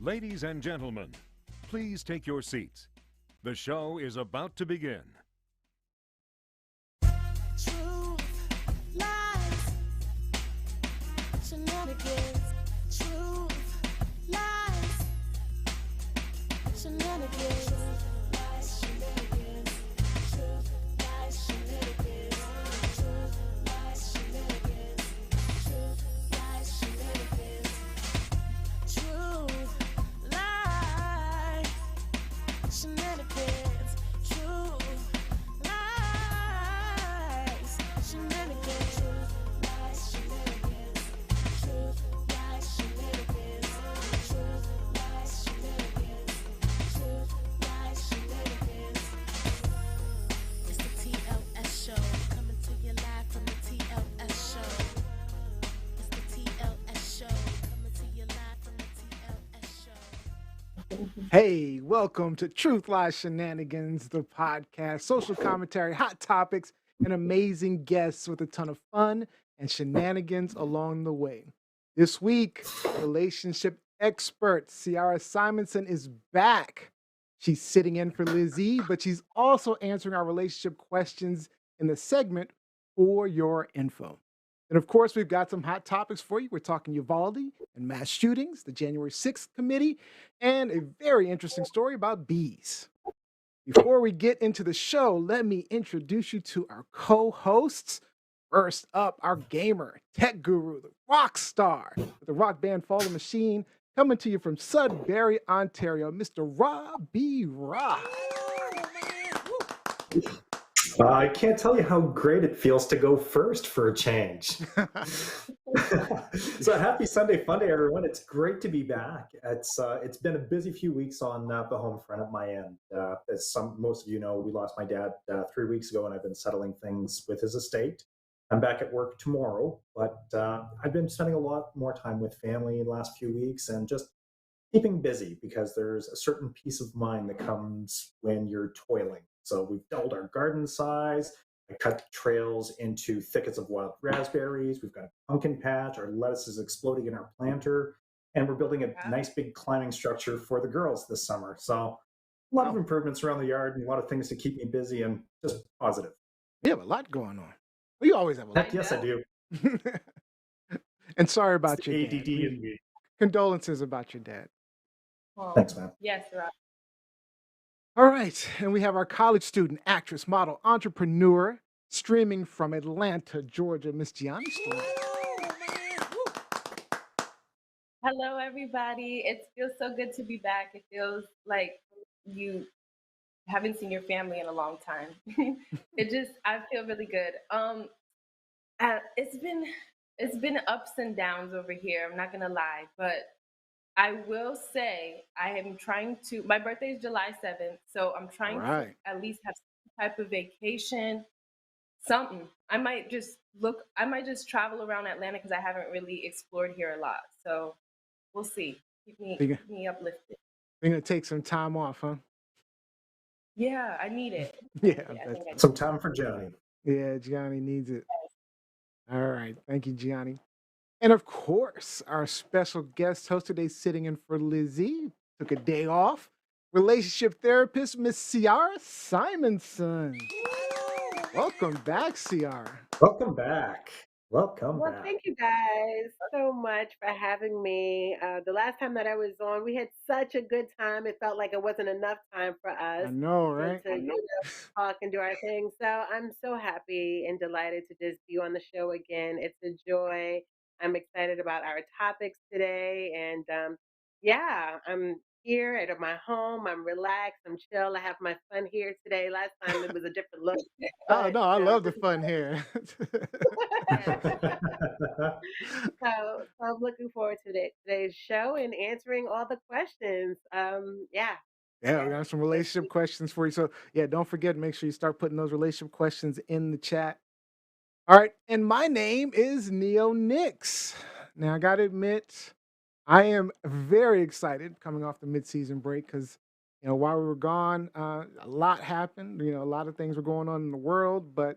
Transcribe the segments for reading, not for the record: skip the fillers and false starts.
Ladies and gentlemen, please take your seats. The show is about to begin. Truth, lies, shenanigans. Truth, lies, shenanigans. Truth, lies, shenanigans. Truth, lies, shenanigans. Truth, lies, shenanigans. Truth, lies, shenanigans. Truth, lies, shenanigans. Truth, lies, shenanigans. Truth, lies, shenanigans. Truth, lies, shenanigans. Truth, lies, shenanigans. Truth, lies, shenanigans. It's the TLS show, coming to you live from the TLS show. It's the TLS show, coming to you live from the TLS show. Hey, welcome to Truth Lies Shenanigans, the podcast, social commentary, hot topics, and amazing guests with a ton of fun and shenanigans along the way. This week, relationship expert Ciara Simonson is back. She's sitting in for Lizzie, but she's also answering our relationship questions in the segment For Your Info. And of course, we've got some hot topics for you. We're talking Uvalde and mass shootings, the January 6th committee, and a very interesting story about bees. Before we get into the show, let me introduce you to our co-hosts. First up, our gamer, tech guru, the rock star with the rock band Fall the Machine, coming to you from Sudbury, Ontario, Mr. Robbie Rock. I can't tell you how great it feels to go first for a change. So happy Sunday Funday, everyone. It's great to be back. It's been a busy few weeks on the home front at my end. As most of you know, we lost my dad 3 weeks ago, and I've been settling things with his estate. I'm back at work tomorrow, but I've been spending a lot more time with family in the last few weeks and just keeping busy because there's a certain peace of mind that comes when you're toiling. So we've doubled our garden size. I cut trails into thickets of wild raspberries. We've got a pumpkin patch. Our lettuce is exploding in our planter. And we're building a nice big climbing structure for the girls this summer. So a lot of improvements around the yard and a lot of things to keep me busy and just positive. You have a lot going on. Well, you always have a lot. Yes, I do. And sorry about your ADD dad. in me. Condolences about your dad. Thanks, man. Yes, Rob. All right. And we have our college student, actress, model, entrepreneur, streaming from Atlanta, Georgia, Miss Gianni Storm. Hello, everybody. It feels so good to be back. It feels like you haven't seen your family in a long time. I feel really good. It's been ups and downs over here. I'm not gonna lie, but I will say I am trying to. My birthday is July 7th, so I'm trying to at least have some type of vacation, something. I might just travel around Atlanta because I haven't really explored here a lot. So we'll see. Keep me uplifted. You're gonna take some time off, huh? Yeah, I need it. Yeah, some time for Johnny. Yeah, Gianni needs it. All right, thank you, Gianni. And of course, our special guest host today, sitting in for Lizzie, took a day off. Relationship therapist, Miss Ciara Simonson. Welcome back, Ciara. Welcome back. Welcome Well, back. thank you guys so much for having me. The last time that I was on, we had such a good time. It felt like it wasn't enough time for us I know, right? to talk and do our thing. So I'm so happy and delighted to just be on the show again. It's a joy. I'm excited about our topics today. And yeah, I'm here at my home. I'm relaxed. I'm chill. I have my fun here today. Last time it was a different look. Oh, no, I love the fun here. So I'm looking forward to today's show and answering all the questions. Yeah, we got some relationship questions for you. So yeah, don't forget, make sure you start putting those relationship questions in the chat. All right, and my name is Neo Nix. Now I gotta admit, I am very excited coming off the mid-season break because while we were gone, a lot happened. A lot of things were going on in the world, but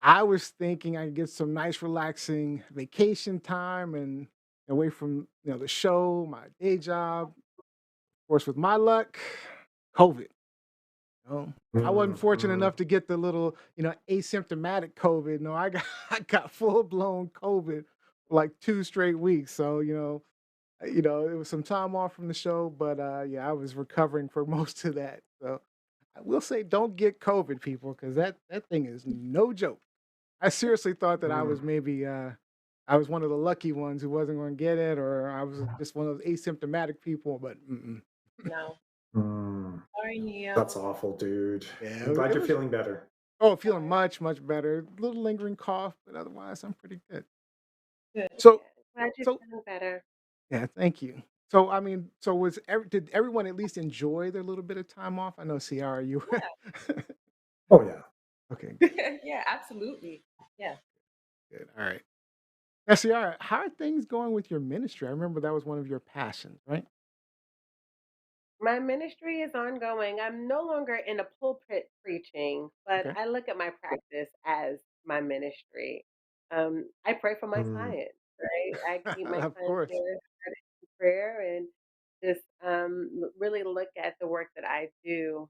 I was thinking I could get some nice, relaxing vacation time and away from the show, my day job, course, with my luck, COVID. Oh, I wasn't fortunate Mm-hmm. enough to get the little, asymptomatic COVID. No, I got I got full blown COVID for like 2 straight weeks. So, it was some time off from the show, but yeah, I was recovering for most of that. So I will say, don't get COVID, people, because that thing is no joke. I seriously thought that I was maybe I was one of the lucky ones who wasn't going to get it, or I was just one of those asymptomatic people. But No. Mm. Sorry, Neil. That's awful, dude. yeah, I'm glad it you're was. feeling better. Oh, feeling much much better. Little lingering cough, but otherwise I'm pretty good. Good. So Glad you're so feeling better. yeah, thank you. So I mean, so did everyone at least enjoy their little bit of time off? I know Ciara, you Oh yeah. okay, Yeah, absolutely. Yeah. good. All right. Now, Ciara, how are things going with your ministry? I remember that was one of your passions, right? My ministry is ongoing. I'm no longer in a pulpit preaching, but Okay. I look at my practice as my ministry. I pray for my Mm. clients, right? I keep my Of clients course. near in prayer and just really look at the work that I do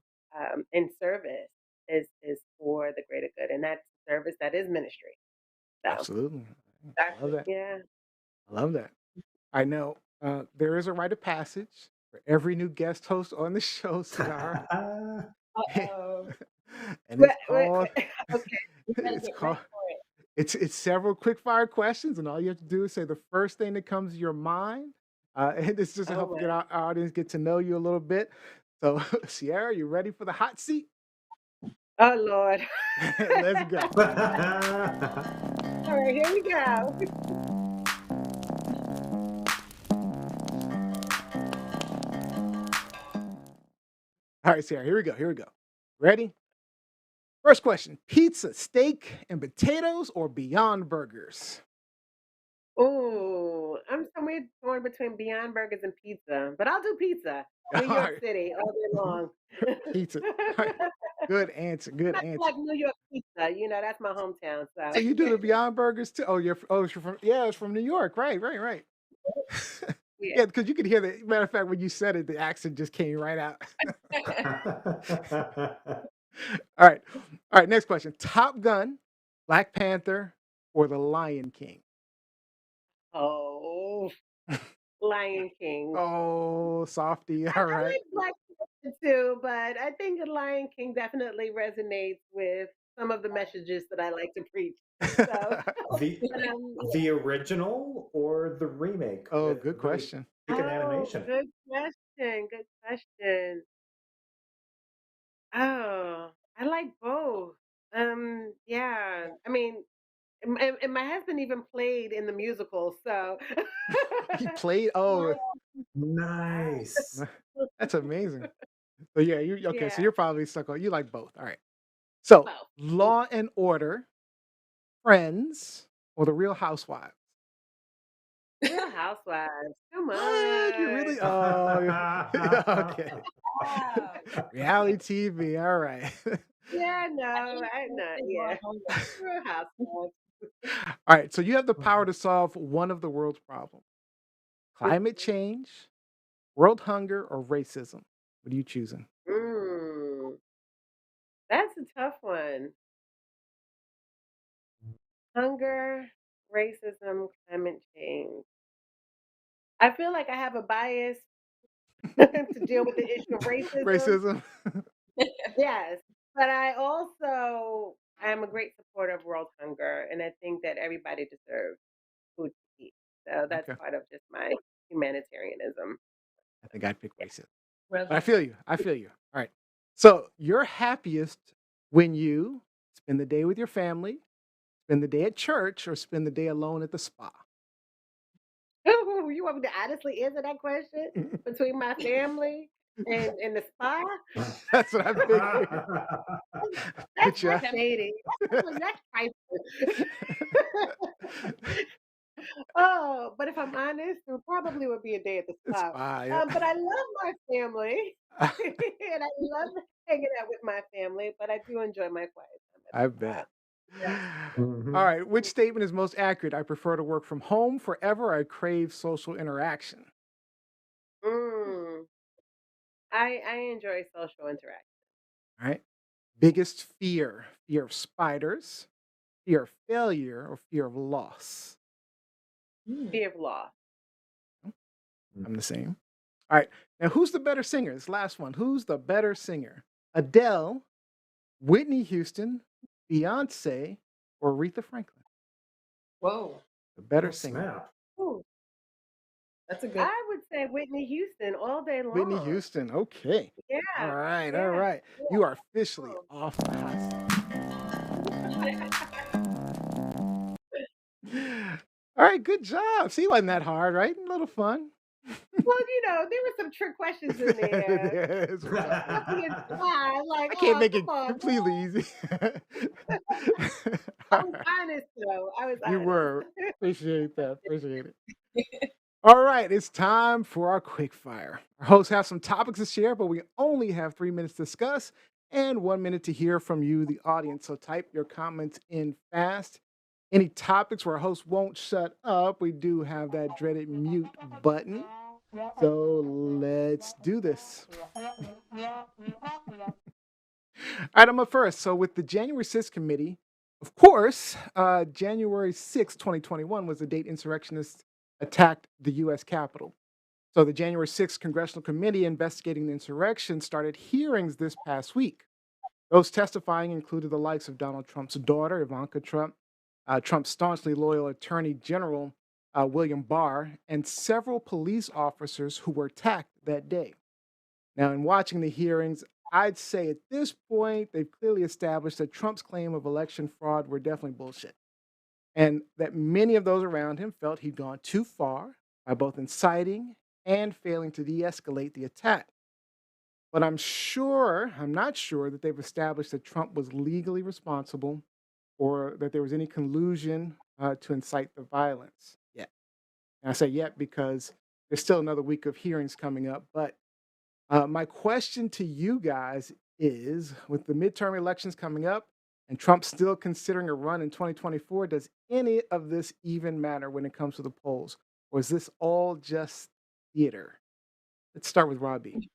in service is for the greater good, and that's service that is ministry. So Absolutely. I love Exactly. that. yeah. I love that. I know there is a rite of passage for every new guest host on the show, Ciara. Uh-oh. And Wait, it's wait, called wait. Okay. You better it's get called ready for it. it's several quick fire questions, and all you have to do is say the first thing that comes to your mind. And it's just to Oh help my. get our audience get to know you a little bit. So, Ciara, you ready for the hot seat? Oh Lord. Let's go. All right, here we go. All right, Ciara, here we go. Here we go. Ready? First question: pizza, steak, and potatoes, or Beyond Burgers? Ooh, I'm somewhere torn between Beyond Burgers and pizza, but I'll do pizza. All New York right, City all day long. pizza. All right. Good answer. Good I answer. like New York pizza. That's my hometown. So So you do the Beyond Burgers too? You're from it's from New York, right? Right, right. yeah. Yeah, because you could hear the matter of fact when you said it, the accent just came right out. All right, all right. Next question: Top Gun, Black Panther, or The Lion King? Oh, Lion King. Oh, softy. I All right. like Black Panther too, but I think the Lion King definitely resonates with some of the messages that I like to preach. So, the but the original or the remake Oh, with good the question. chicken oh, animation? good question. Good question. Oh, I like both. Yeah. I mean, and my husband even played in the musical, so He played. Oh, Nice. that's amazing. So yeah, you okay? So yeah. you're probably stuck on. You like both. All right. So Both. Law and Order, Friends, or The Real Housewives? Real Housewives. Come What? You on. really? Oh, yeah, okay. Wow. Reality TV. All right. Yeah, I no, think I know. something Yeah. going on Real Housewives. All right. So you have the power to solve one of the world's problems: climate change, world hunger, or racism. What are you choosing? Mm, that's a tough one. Hunger, racism, climate change. I feel like I have a bias to deal with the issue of racism. Racism. Yes, but I also am a great supporter of world hunger, and I think that everybody deserves food to eat. So that's Okay. part of just my humanitarianism. I think I'd pick Yeah. racism. But I really. feel you. I feel you. All right. So you're happiest when you spend the day with your family, spend the day at church, or spend the day alone at the spa. Ooh, you want me to honestly answer that question between my family and the spa? That's what I figured. That's But that's yeah. shady. That's trifling. Oh, but if I'm honest, it probably would be a day at the It's spa. spa, yeah. But I love my family, and I love hanging out with my family. But I do enjoy my quiet time at the I spa. bet. Yeah. All Mhm. right. Which statement is most accurate? I prefer to work from home forever. I crave social interaction. Mm. I enjoy social interaction. All right. Biggest fear: fear of spiders, fear of failure, or fear of loss? Fear of loss. I'm the same. All right. Now, who's the better singer? This last one. Who's the better singer? Adele, Whitney Houston, Beyonce, or Aretha Franklin? Whoa, The better Oh, singer. snap. Ooh, that's a good. I would say Whitney Houston all day Whitney long. Houston. Okay. Yeah, All right. All yeah. right. You are officially Oh. off the hot seat. All right. Good job. See, it wasn't that hard, right? A little fun. Well, there were some trick questions in there. There's some tough ones. Something inside, like, I can't oh, make come it on. completely easy. I was honest, though. I was You honest. were. Appreciate that. Appreciate it. All right, it's time for our quick fire. Our hosts have some topics to share, but we only have 3 minutes to discuss and 1 minute to hear from you, the audience. So type your comments in fast. Any topics where our host won't shut up, we do have that dreaded mute button. So let's do this. All right, I'm up first. So with the January 6th committee, of course, January 6, 2021 was the date insurrectionists attacked the U.S. Capitol. So the January 6th Congressional Committee investigating the insurrection started hearings this past week. Those testifying included the likes of Donald Trump's daughter, Ivanka Trump, Trump's staunchly loyal Attorney General, William Barr, and several police officers who were attacked that day. Now, in watching the hearings, I'd say at this point, they've clearly established that Trump's claim of election fraud were definitely bullshit, and that many of those around him felt he'd gone too far by both inciting and failing to de escalate the attack. But I'm not sure that they've established that Trump was legally responsible or that there was any collusion to incite the violence yet. And I say yet because there's still another week of hearings coming up. But my question to you guys is, with the midterm elections coming up and Trump still considering a run in 2024, does any of this even matter when it comes to the polls? Or is this all just theater? Let's start with Robbie.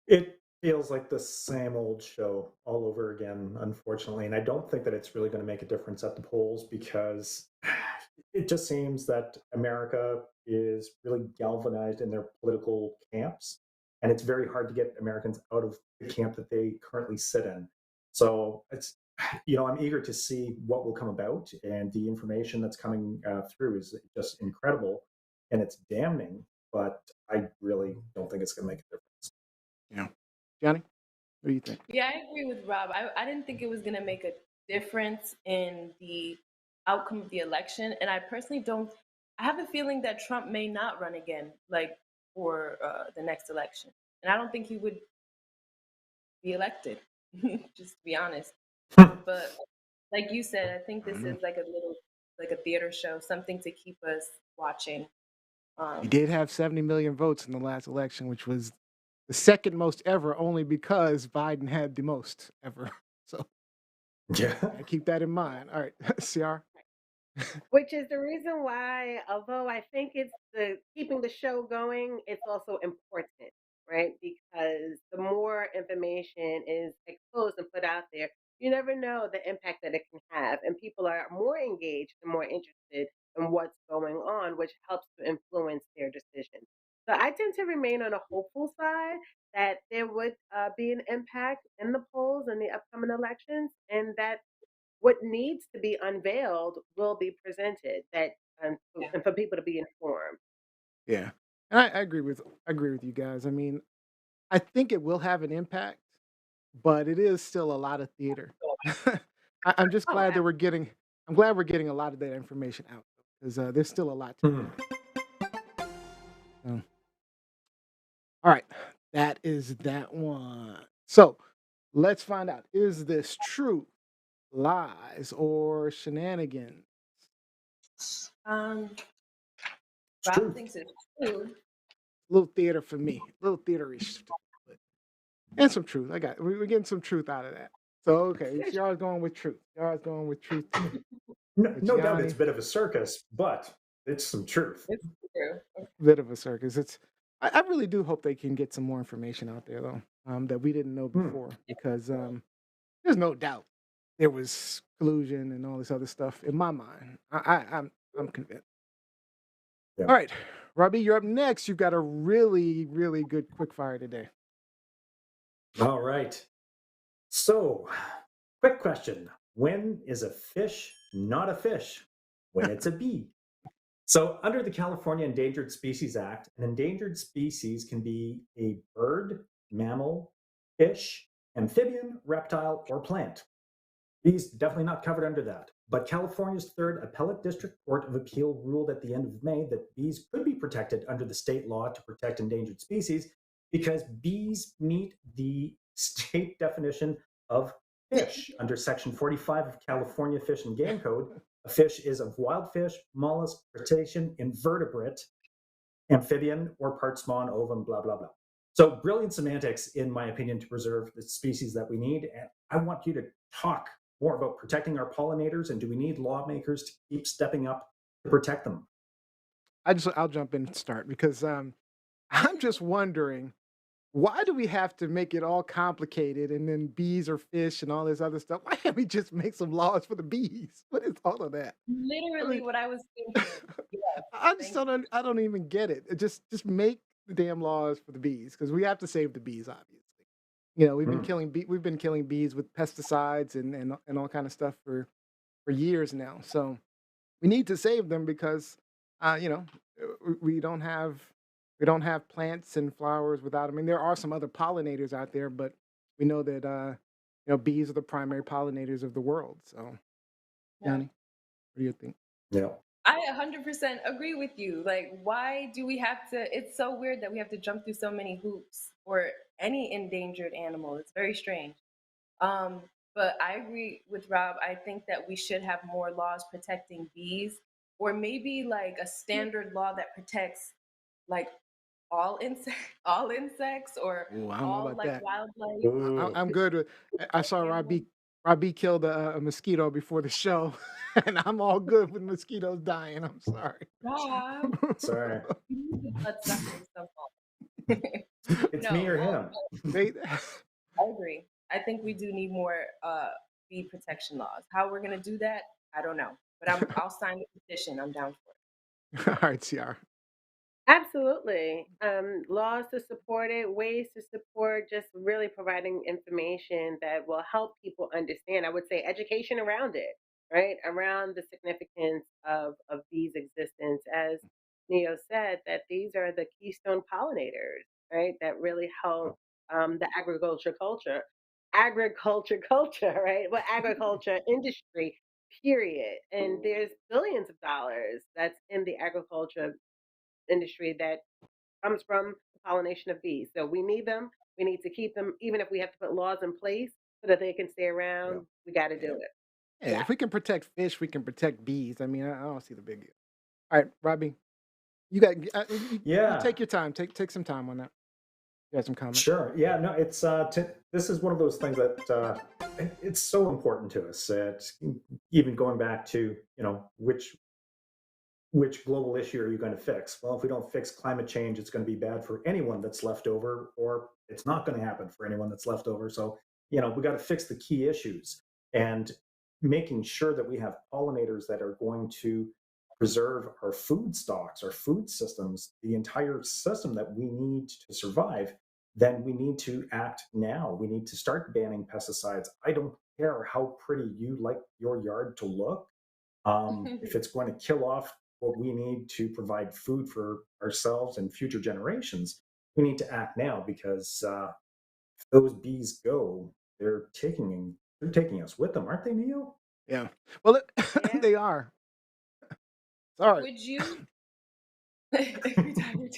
It feels like the same old show all over again, unfortunately. And I don't think that it's really going to make a difference at the polls because it just seems that America is really galvanized in their political camps. And it's very hard to get Americans out of the camp that they currently sit in. So I'm eager to see what will come about. And the information that's coming through is just incredible and it's damning. But I really don't think it's going to make a difference. Yeah. Johnny, what do you think? Yeah, I agree with Rob. I didn't think it was going to make a difference in the outcome of the election. And I personally don't, I have a feeling that Trump may not run again, like for the next election. And I don't think he would be elected, just to be honest. But like you said, I think this is like a theater show, something to keep us watching. He did have 70 million votes in the last election, which was the second most ever, only because Biden had the most ever. So yeah, keep that in mind. All right, Ciara. Which is the reason why, although I think it's the keeping the show going, it's also important, right? Because the more information is exposed and put out there, you never know the impact that it can have. And people are more engaged and more interested in what's going on, which helps to influence their decisions. So I tend to remain on a hopeful side that there would be an impact in the polls in the upcoming elections, and that what needs to be unveiled will be presented and for people to be informed. Yeah, and I agree with you guys. I mean, I think it will have an impact, but it is still a lot of theater. I'm just glad that I'm glad we're getting a lot of that information out because there's still a lot to do. All right, that is that one. So let's find out: is this true, lies, or shenanigans? Rob true. thinks it's true. A little theater for me, a little theaterish, and some truth. We're getting some truth out of that. So okay, Ciara's going with truth. Ciara's going with truth. No doubt it's a bit of a circus, but it's some truth. It's true. Bit of a circus. I really do hope they can get some more information out there though, that we didn't know before, because there's no doubt there was collusion and all this other stuff in my mind. I'm convinced. Yeah. All right, Robbie, you're up next. You've got a really, really good quick fire today. All right. So, quick question. When is a fish not a fish? When it's a bee. So, under the California Endangered Species Act, an endangered species can be a bird, mammal, fish, amphibian, reptile, or plant. Bees definitely not covered under that. But California's Third Appellate District Court of Appeal ruled at the end of May that bees could be protected under the state law to protect endangered species because bees meet the state definition of fish under Section 45 of California Fish and Game Code. A fish is a wild fish, mollusk, crustacean, invertebrate, amphibian, or part spawn, ovum, blah, blah, blah. So brilliant semantics, in my opinion, to preserve the species that we need. And I want you to talk more about protecting our pollinators, and do we need lawmakers to keep stepping up to protect them? I'll jump in and start because I'm just wondering, why do we have to make it all complicated and then bees or fish and all this other stuff? Why can't we just make some laws for the bees? What is all of that? Literally mean- what I was thinking. Yes, I just thank don't. I don't even get it. Just make the damn laws for the bees because we have to save the bees, obviously. You know, we've been killing bees with pesticides and all kind of stuff for years now. So we need to save them because you know, we don't have plants and flowers without them. I mean, there are some other pollinators out there, but we know that bees are the primary pollinators of the world. So, Yeah. Yanni, what do you think? Yeah. I 100% agree with you. Like, why do we have to? It's so weird that we have to jump through so many hoops for any endangered animal. It's very strange. Um, but I agree with Rob. I think that we should have more laws protecting bees, or maybe like a standard law that protects like all insects, all insects, or Ooh, I don't know all about like that. wildlife. I'm good with. I saw Robbie killed a mosquito before the show, and I'm all good with mosquitoes dying. I'm sorry. Rob, Sorry. you need to let suckers stuff It's me or him. They, I agree. I think we do need more bee protection laws. How we're gonna do that, I don't know. But I'll sign the petition. I'm down for it. all right, Ciara. Absolutely. Laws to support it, ways to support, just really providing information that will help people understand. I would say education around it, right? Around the significance of bees' existence. As Neo said, that these are the keystone pollinators, right? That really help the agriculture culture, right? Well, agriculture industry, period. And there's billions of dollars that's in the agriculture industry that comes from the pollination of bees. So we need them. We need to keep them, even if we have to put laws in place so that they can stay around. We got to do it. Yeah, if we can protect fish, we can protect bees. I mean, I don't see the big deal. All right, Robbie, you got you Yeah. take your time. Take some time on that. You got some comments? Sure. Yeah. No. It's this is one of those things that it's so important to us. It's even going back to which global issue are you going to fix? Well, if we don't fix climate change, it's going to be bad for anyone that's left over, or it's not going to happen for anyone that's left over. So we got to fix the key issues, and making sure that we have pollinators that are going to preserve our food stocks, our food systems, the entire system that we need to survive. Then we need to act now. We need to start banning pesticides. I don't care how pretty you like your yard to look. If it's going to kill off what we need to provide food for ourselves and future generations, we need to act now, because if those bees go, they're taking us with them, aren't they, Neo? Yeah. Well, Yeah. they are. Sorry. Would you? Every time you're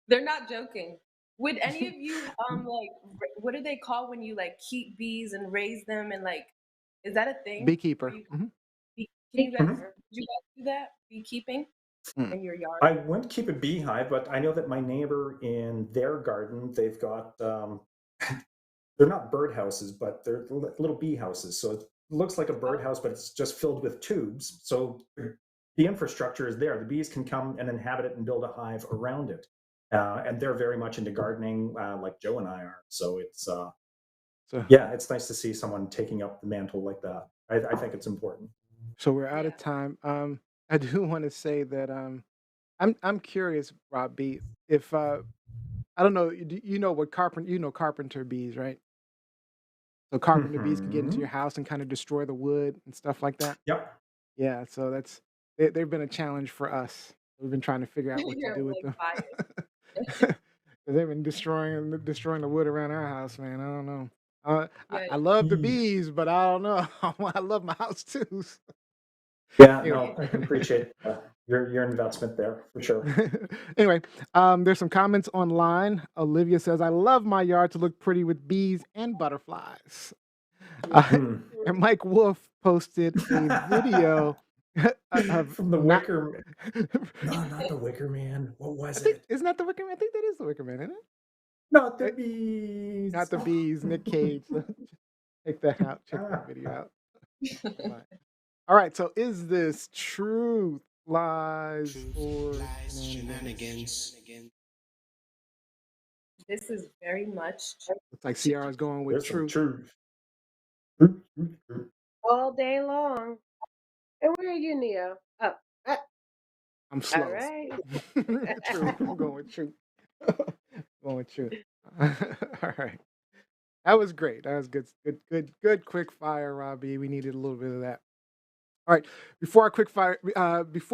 they're not joking. Would any of you what do they call when you like keep bees and raise them, and like, is that a thing? Beekeeper. Where can you guys Mhm. do you guys do that? Beekeeping in your yard? I wouldn't keep a beehive, but I know that my neighbor, in their garden, they've got they're not birdhouses, but they're little bee houses. So it looks like a birdhouse, but it's just filled with tubes. So the infrastructure is there. The bees can come and inhabit it and build a hive around it. And they're very much into gardening, like Joe and I are. So it's So it's nice to see someone taking up the mantle like that. I think it's important. so we're out Yeah. of time. I do want to say that I'm curious, Rob B, if I don't know, you know what carpenter bees, right? So carpenter bees can get into Hmm. your house and kind of destroy the wood and stuff like that. Yep. Yeah, so they've been a challenge for us. We've been trying to figure out what to You're do with like them. biased. 'Cause they've been destroying the wood around our house, man. I don't know. Yeah. I love the Yeah. bees, but I don't know. I love my house too. Yeah, Anyway. no, I can appreciate your investment there for sure. Anyway, there's some comments online. Olivia says, "I love my yard to look pretty with bees and butterflies." Hmm. And Mike Wolf posted a video of From the not. Wicker. No, not the Wicker Man. What I was think it? isn't that the Wicker Man? I think that is the Wicker Man, isn't it? Not the Right? Not bees. the bees. Nick Cage. Check that out. Check that Ah. video out. Right. All right. So, is this truth, lies, or shenanigans? This is very much Looks like Ciara's going with There's some truth. truth. Truth. All day long. And where are you, Neo? Oh, I'm all slow. right. True. I'm going with truth. Going with truth. All right. That was great. That was good quick fire, Robbie. We needed a little bit of that. All right. Before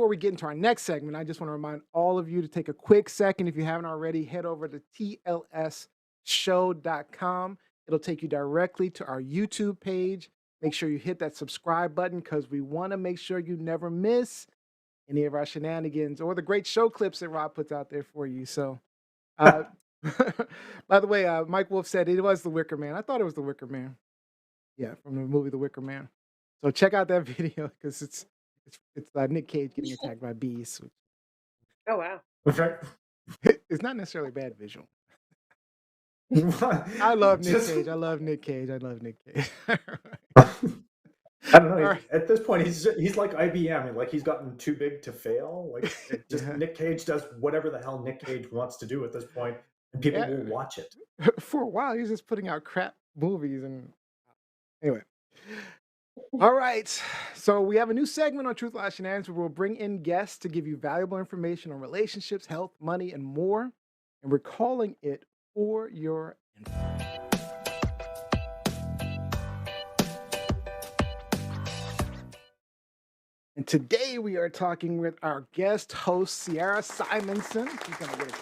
we get into our next segment, I just want to remind all of you to take a quick second. If you haven't already, head over to TLSshow.com. It'll take you directly to our YouTube page. Make sure you hit that subscribe button because we want to make sure you never miss any of our shenanigans or the great show clips that Rob puts out there for you. So, uh, by the way, Mike Wolf said it was the Wicker Man. I thought it was the Wicker Man. Yeah, from the movie The Wicker Man. So check out that video because it's Nick Cage getting attacked by bees. Oh, wow. Okay. It's not necessarily a bad visual. I love Nick Just- Cage. I love Nick Cage. I love Nick Cage. I don't know. All right. At this point, he's like IBM. Like he's gotten too big to fail. Like Yeah. Nick Cage does whatever the hell Nick Cage wants to do at this point, and people Yeah. will watch it. For a while, he's just putting out crap movies and anyway. All right. So we have a new segment on Truth Lies Shenanigans where we'll bring in guests to give you valuable information on relationships, health, money, and more. And we're calling it For Your Info. And today we are talking with our guest host, Ciara Simonson. She's going to get us.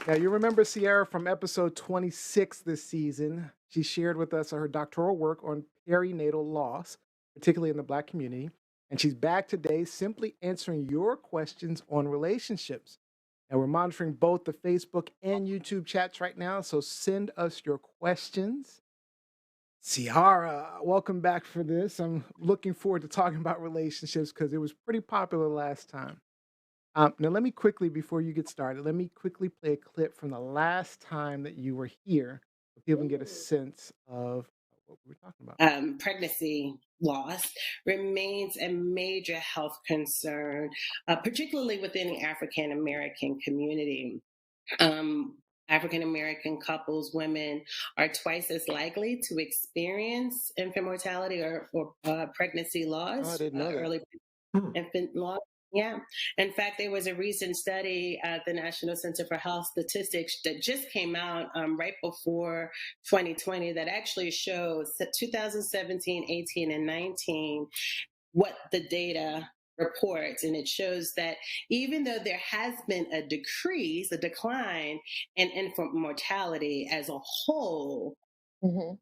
Now, you remember Ciara from episode 26 this season. She shared with us her doctoral work on perinatal loss, particularly in the Black community. And she's back today simply answering your questions on relationships. And we're monitoring both the Facebook and YouTube chats right now. So send us your questions. Ciara, welcome back for this. I'm looking forward to talking about relationships because it was pretty popular last time. Now, let me quickly, before you get started, let me quickly play a clip from the last time that you were here so people can get a sense of what we were talking about. Pregnancy loss remains a major health concern, particularly within the African American community. African American couples, women are twice as likely to experience infant mortality or pregnancy loss, Oh, I didn't know that. early infant loss. Yeah. In fact, there was a recent study at the National Center for Health Statistics that just came out right before 2020 that actually shows that 2017, 18, and 19, what the data reports. And it shows that even though there has been a decline in infant mortality as a whole,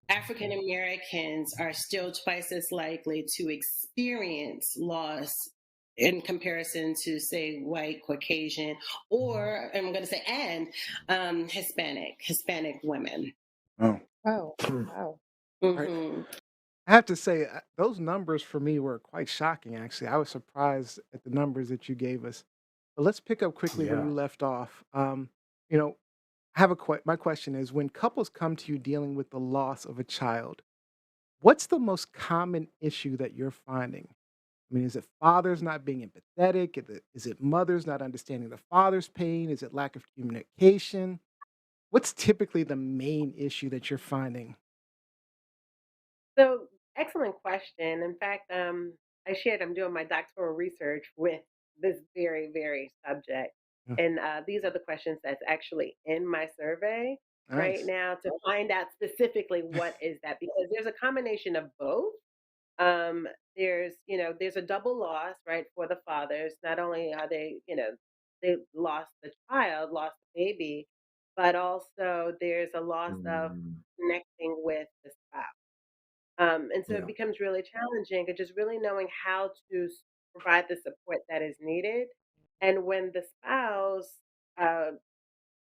African Americans are still twice as likely to experience loss in comparison to, say, white, Caucasian, or I'm going to say, and Hispanic women. Oh. Oh, wow. Mhm. I have to say, those numbers for me were quite shocking, actually. I was surprised at the numbers that you gave us. But let's pick up quickly where Yeah. you left off. You know, I have my question is when couples come to you dealing with the loss of a child, what's the most common issue that you're finding? I mean, is it fathers not being empathetic? Is it mothers not understanding the father's pain? Is it lack of communication? What's typically the main issue that you're finding? So, excellent question. In fact, I shared I'm doing my doctoral research with this very, very subject. Yeah. And these are the questions that's actually in my survey right Nice. now to find out specifically what is that, because there's a combination of both. Um, there's a double loss, right, for the fathers. Not only are they lost the child, lost the baby, but also there's a loss of Mm, connecting with the spouse. And so it yeah. becomes really challenging and just really knowing how to provide the support that is needed. And when the spouse uh,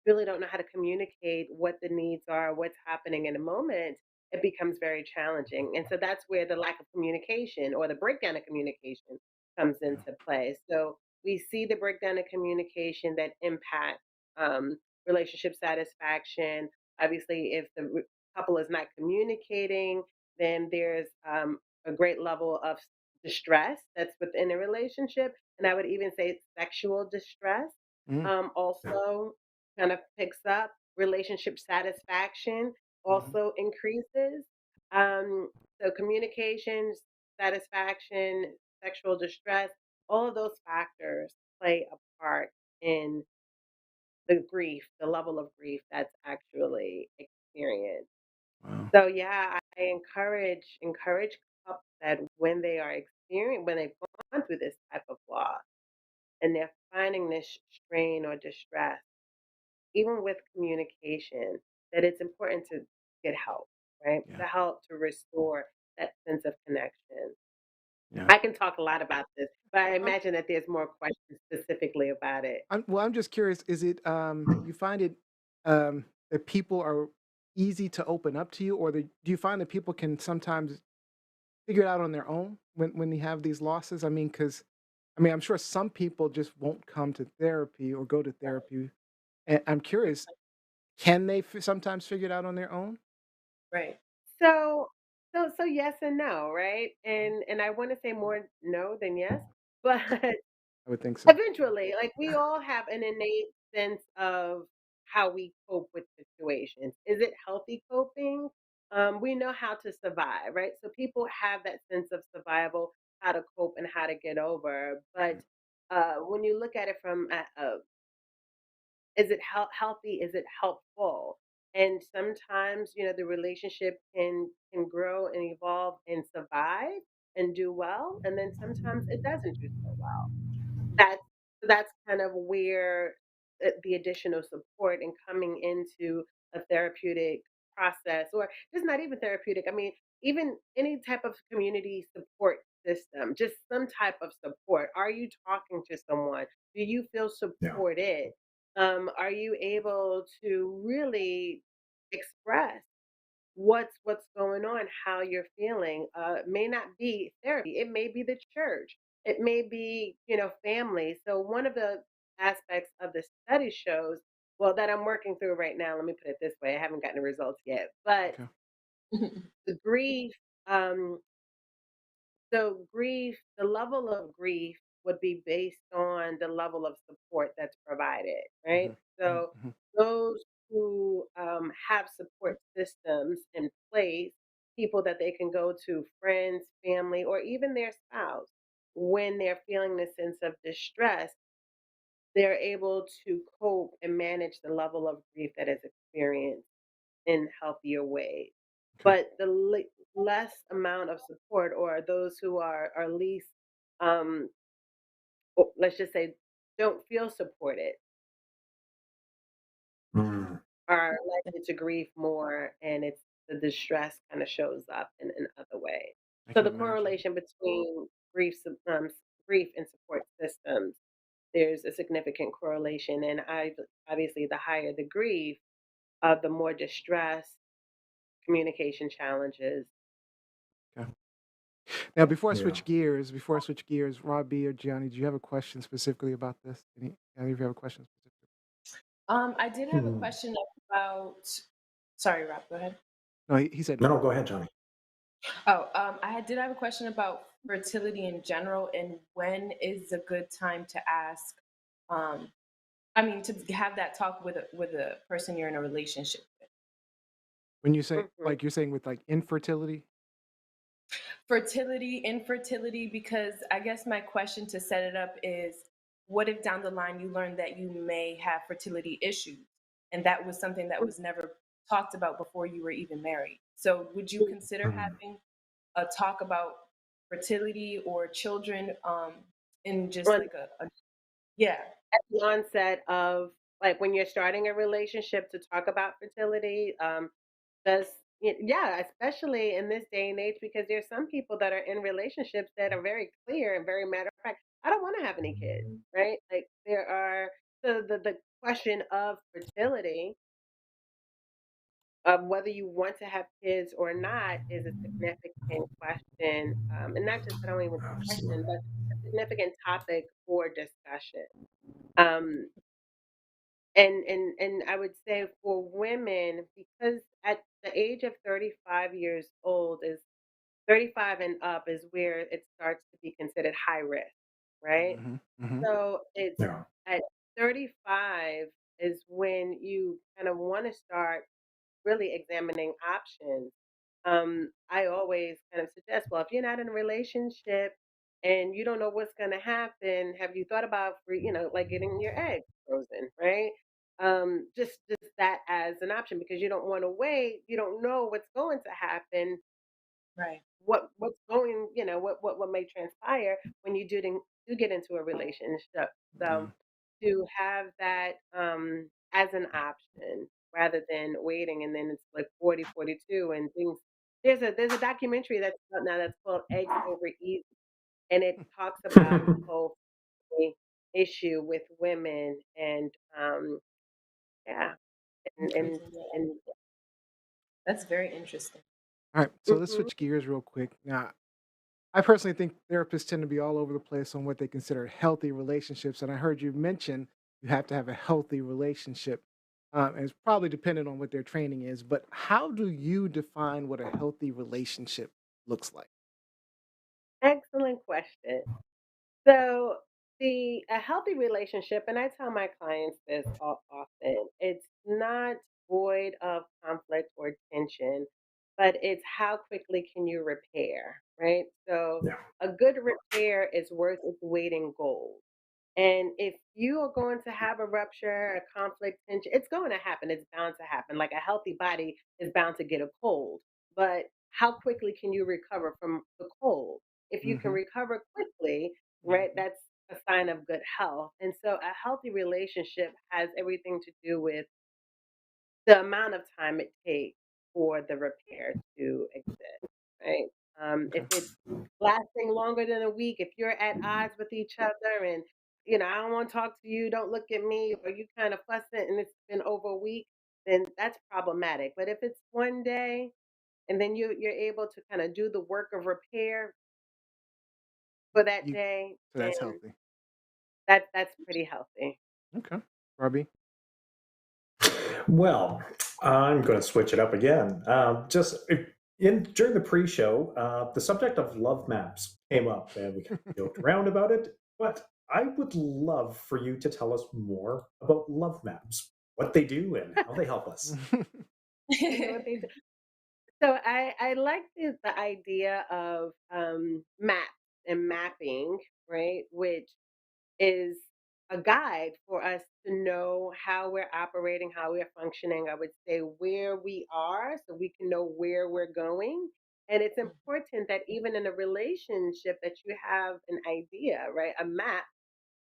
really don't know how to communicate what the needs are, what's happening in a moment, it becomes very challenging. And so that's where the lack of communication or the breakdown of communication comes Yeah. into play. So we see the breakdown of communication that impact um, relationship satisfaction. Obviously, if the couple is not communicating, then there's a great level of distress that's within a relationship. And I would even say sexual distress Mm, Yeah. also kind of picks up. Relationship satisfaction mhm. also increases. Um, so communication, satisfaction, sexual distress, all of those factors play a part in the grief, the level of grief that's actually experienced. Wow. So yeah, I encourage couples that when they've gone through this type of loss and they're finding this strain or distress, even with communication, that it's important to get help, right? Yeah. To help to restore that sense of connection. Yeah. I can talk a lot about this, but I Um, imagine that there's more questions specifically about it. I'm just curious, is it you find it that people are easy to open up to you, or do you find that people can sometimes figure it out on their own when they have these losses? I mean, because I mean, I'm sure some people just won't come to therapy or go to therapy. And I'm curious, can they sometimes figure it out on their own? Right. So so yes and no, right? And I want to say more no than yes, but I would think so. eventually, like we all have an innate sense of how we cope with situations. Is it healthy coping? We know how to survive, right? So people have that sense of survival, how to cope and how to get over. But when you look at it from is it healthy? Is it helpful? And sometimes, the relationship can grow and evolve and survive and do well, and then sometimes it doesn't do so well. That's kind of where the additional support and coming into a therapeutic process, or just not even therapeutic. I mean, even any type of community support system, just some type of support. Are you talking to someone? Do you feel Yeah. supported? Are you able to really express what's going on, how you're feeling? It may not be therapy, it may be the church, it may be, family. So one of the aspects of the study shows, well, that I'm working through right now, let me put it this way, I haven't gotten the results yet, but Okay. the grief, um, so the level of grief would be based on the level of support that's provided, right? Mhm, mhm, So mhm. those who have support systems in place, people that they can go to, friends, family, or even their spouse, when they're feeling this sense of distress, they're able to cope and manage the level of grief that is experienced in healthier ways. Okay. But the less amount of support, or those who are least, um, let's just say, don't feel supported, Mm, are likely to grieve more, and it's the distress kind of shows up in other ways. I So can the imagine. correlation between grief and support systems, there's a significant correlation, and obviously the higher the grief, the more distress, communication challenges. Okay. Now, yeah. before I switch gears, Robbie or Gianni, do you have a question specifically about this? Any of you have a question specifically? I did have a Hmm. question about. Sorry, Rob. Go ahead. No, he said No, no. no, go ahead, Johnny. Oh, I did have a question about fertility in general, and when is a good time to ask? Um, I mean, to have that talk with a person you're in a relationship with. When you say, Mhm. like, you're saying with like infertility. Fertility, infertility, because I guess my question to set it up is, what if down the line you learn that you may have fertility issues, and that was something that was never talked about before you were even married? So, would you consider Mhm. having a talk about fertility or children in just On like a yeah. at the onset of, like, when you're starting a relationship, to talk about fertility, does yeah, especially in this day and age, because there's some people that are in relationships that are very clear and very matter of fact, I don't want to have any kids, right? Like, there are, so the question of fertility, of whether you want to have kids or not, is a significant question, and not just, I don't even question, Absolutely. but a significant topic for discussion. Um, and I would say for women, because at the age of 35 years old is 35 and up is where it starts to be considered high risk, right? Hmm. Hmm. So it's Yeah. at 35 is when you kind of want to start really examining options. I always kind of suggest, well, if you're not in a relationship and you don't know what's going to happen, have you thought about, like getting your eggs frozen, right? Just that as an option, because you don't want to wait. You don't know what's going to happen, Right. what's going, what may transpire when you do get into a relationship. So Yeah. to have that as an option rather than waiting, and then it's like 40, 42 and things. There's a documentary that's out now that's called Eggs Over Easy, and it talks about the whole issue with women, and yeah, and Okay. and and That's very interesting. All right, so let's mhm. switch gears real quick. Now, I personally think therapists tend to be all over the place on what they consider healthy relationships, and I heard you mention you have to have a healthy relationship, and it's probably dependent on what their training is. But how do you define what a healthy relationship looks like? Excellent question. So the a healthy relationship, and I tell my clients this often, it's not void of conflict or tension, but it's how quickly can you repair, right? So Yeah. a good repair is worth its weight in gold. And if you are going to have a rupture, a conflict, tension, it's going to happen. It's bound to happen. Like, a healthy body is bound to get a cold. But how quickly can you recover from the cold? If you can Hmm. recover quickly, right, Hmm. that's a sign of good health. And so a healthy relationship has everything to do with the amount of time it takes for the repair to exist, right? If Okay. it's lasting longer than a week, if you're at odds with each other and, I don't want to talk to you, don't look at me, or you kind of fussing and it's been over a week, then that's problematic. But if it's one day and then you're able to kind of do the work of repair for that You, day, so then that's healthy. that's pretty healthy. Okay, Robbie. Well, I'm going to switch it up again. During the pre-show, the subject of love maps came up, and we kind of joked around about it. But I would love for you to tell us more about love maps, what they do, and how they help us. What they do. So I like the idea of maps and mapping, right? Which is a guide for us to know how we're operating, how we're functioning. I would say where we are so we can know where we're going. And it's important that even in a relationship that you have an idea, right? A map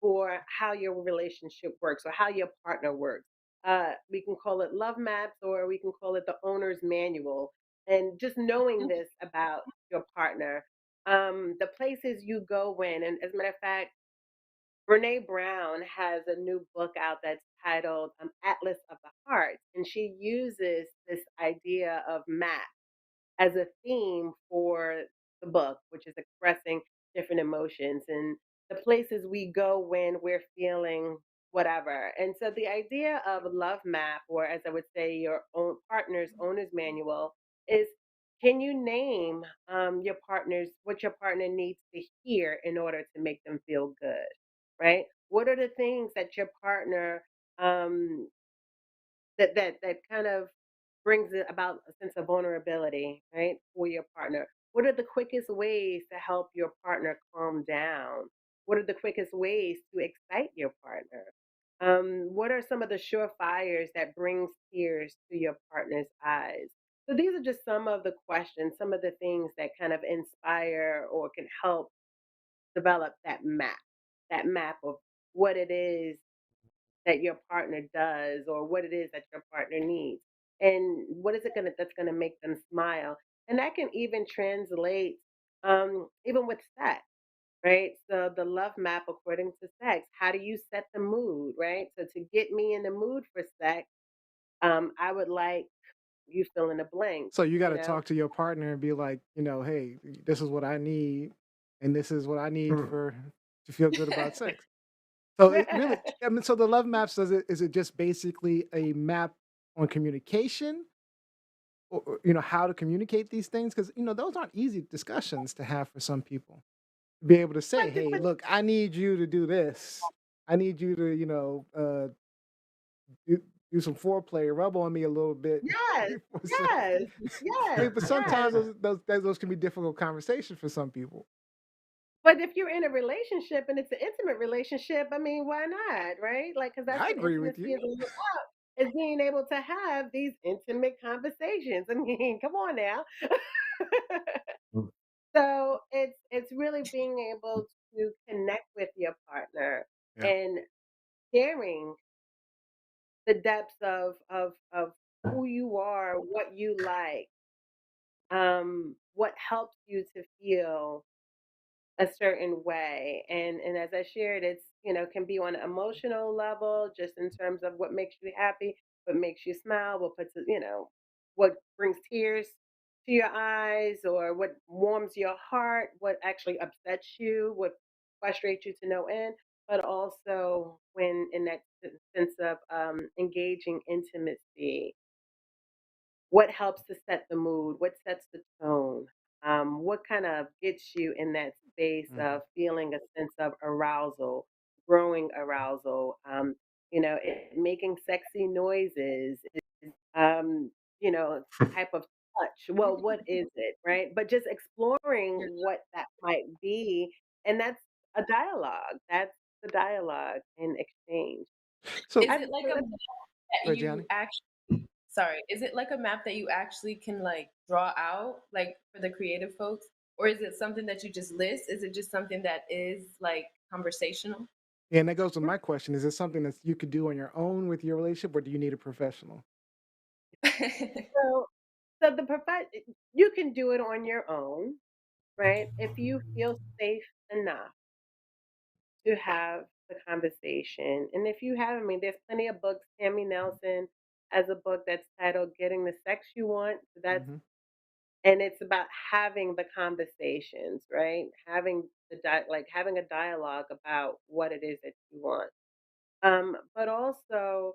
for how your relationship works or how your partner works. We can call it love maps, or we can call it the owner's manual. And just knowing this about your partner, the places you go when, and as a matter of fact, Brene Brown has a new book out that's titled Atlas of the Heart, and she uses this idea of map as a theme for the book, which is expressing different emotions and the places we go when we're feeling whatever. And so the idea of a love map, or as I would say, your own partner's owner's manual, is can you name your partner's what your partner needs to hear in order to make them feel good, right? What are the things that your partner um, that kind of brings it about a sense of vulnerability, right, for your partner? What are the quickest ways to help your partner calm down? What are the quickest ways to excite your partner? What are some of the surefires that brings tears to your partner's eyes? So these are just some of the questions, some of the things that kind of inspire or can help develop that map of what it is that your partner does or what it is that your partner needs and what is it gonna that's gonna make them smile. And that can even translate even with sex, right? So the love map according to sex, how do you set the mood, right? So to get me in the mood for sex, I would like you fill in the blank, So you got you to know? talk to your partner and be like, hey, this is what I need, and this is what I need Mm. for to feel good about sex. So it really, I mean, so the love maps is it just basically a map on communication, or how to communicate these things? Because those aren't easy discussions to have for some people. Be able to say, hey, But look, I need you to do this. I need you to, do, do some foreplay, rub on me a little bit yes, before sex. yes, I yes, mean, but yes. sometimes those can be difficult conversations for some people. But if you're in a relationship and it's an intimate relationship, I mean, why not, right? Like, because that's I what agree with intimacy you. is all about, is being able to have these intimate conversations. I mean, come on now. Mm. So it's really being able to connect with your partner Yeah. and sharing the depths of who you are, what you like, what helps you to feel a certain way. And as I shared, it's, can be on an emotional level, just in terms of what makes you happy, what makes you smile, what puts, what brings tears to your eyes, or what warms your heart, what actually upsets you, what frustrates you to no end, but also when in that sense of engaging intimacy, what helps to set the mood? What sets the tone? What kind of gets you in that space Mhm. of feeling a sense of arousal, growing arousal? Making sexy noises, um, type of touch. Well, what is it, right? But just exploring what that might be, and that's a dialogue. That's the dialogue and exchange. So, Is I, it like a map that you Gianni. actually sorry, is it like a map that you actually can like draw out like for the creative folks? Or is it something that you just list? Is it just something that is like conversational? Yeah, and that goes to my question: is it something that you could do on your own with your relationship, or do you need a professional? so So you can do it on your own, right? If you feel safe enough to have the conversation. And if you have, I mean, there's plenty of books. Tammy Nelson has a book that's titled Getting the Sex You Want. So Hmm. and it's about having the conversations, right? Having a dialogue about what it is that you want. But also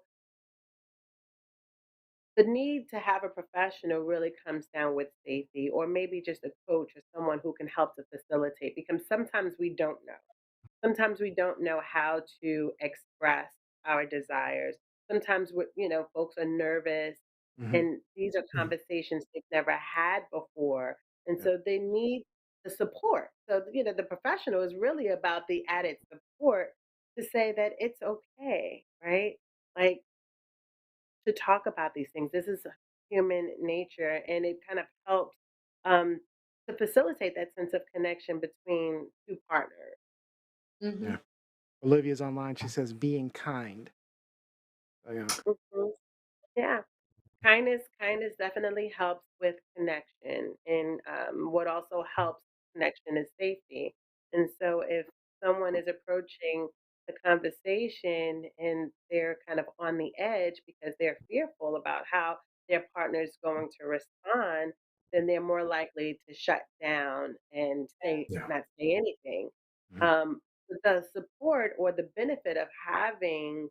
the need to have a professional really comes down with safety, or maybe just a coach or someone who can help to facilitate, because sometimes we don't know. Sometimes we don't know how to express our desires. Sometimes folks are nervous, Hmm. and these are conversations they've never had before, and Yeah. so they need the support. So the professional is really about the added support to say that it's okay, right? Like, to talk about these things. This is human nature, and it kind of helps um, to facilitate that sense of connection between two partners. Hmm. Yeah. Olivia's online. She says being kind. So, yeah. Mhm. Yeah. Kindness definitely helps with connection, and what also helps connection is safety. And so, if someone is approaching the conversation and they're kind of on the edge because they're fearful about how their partner is going to respond, then they're more likely to shut down and Yeah. not say anything. Mhm. Um, the support or the benefit of having,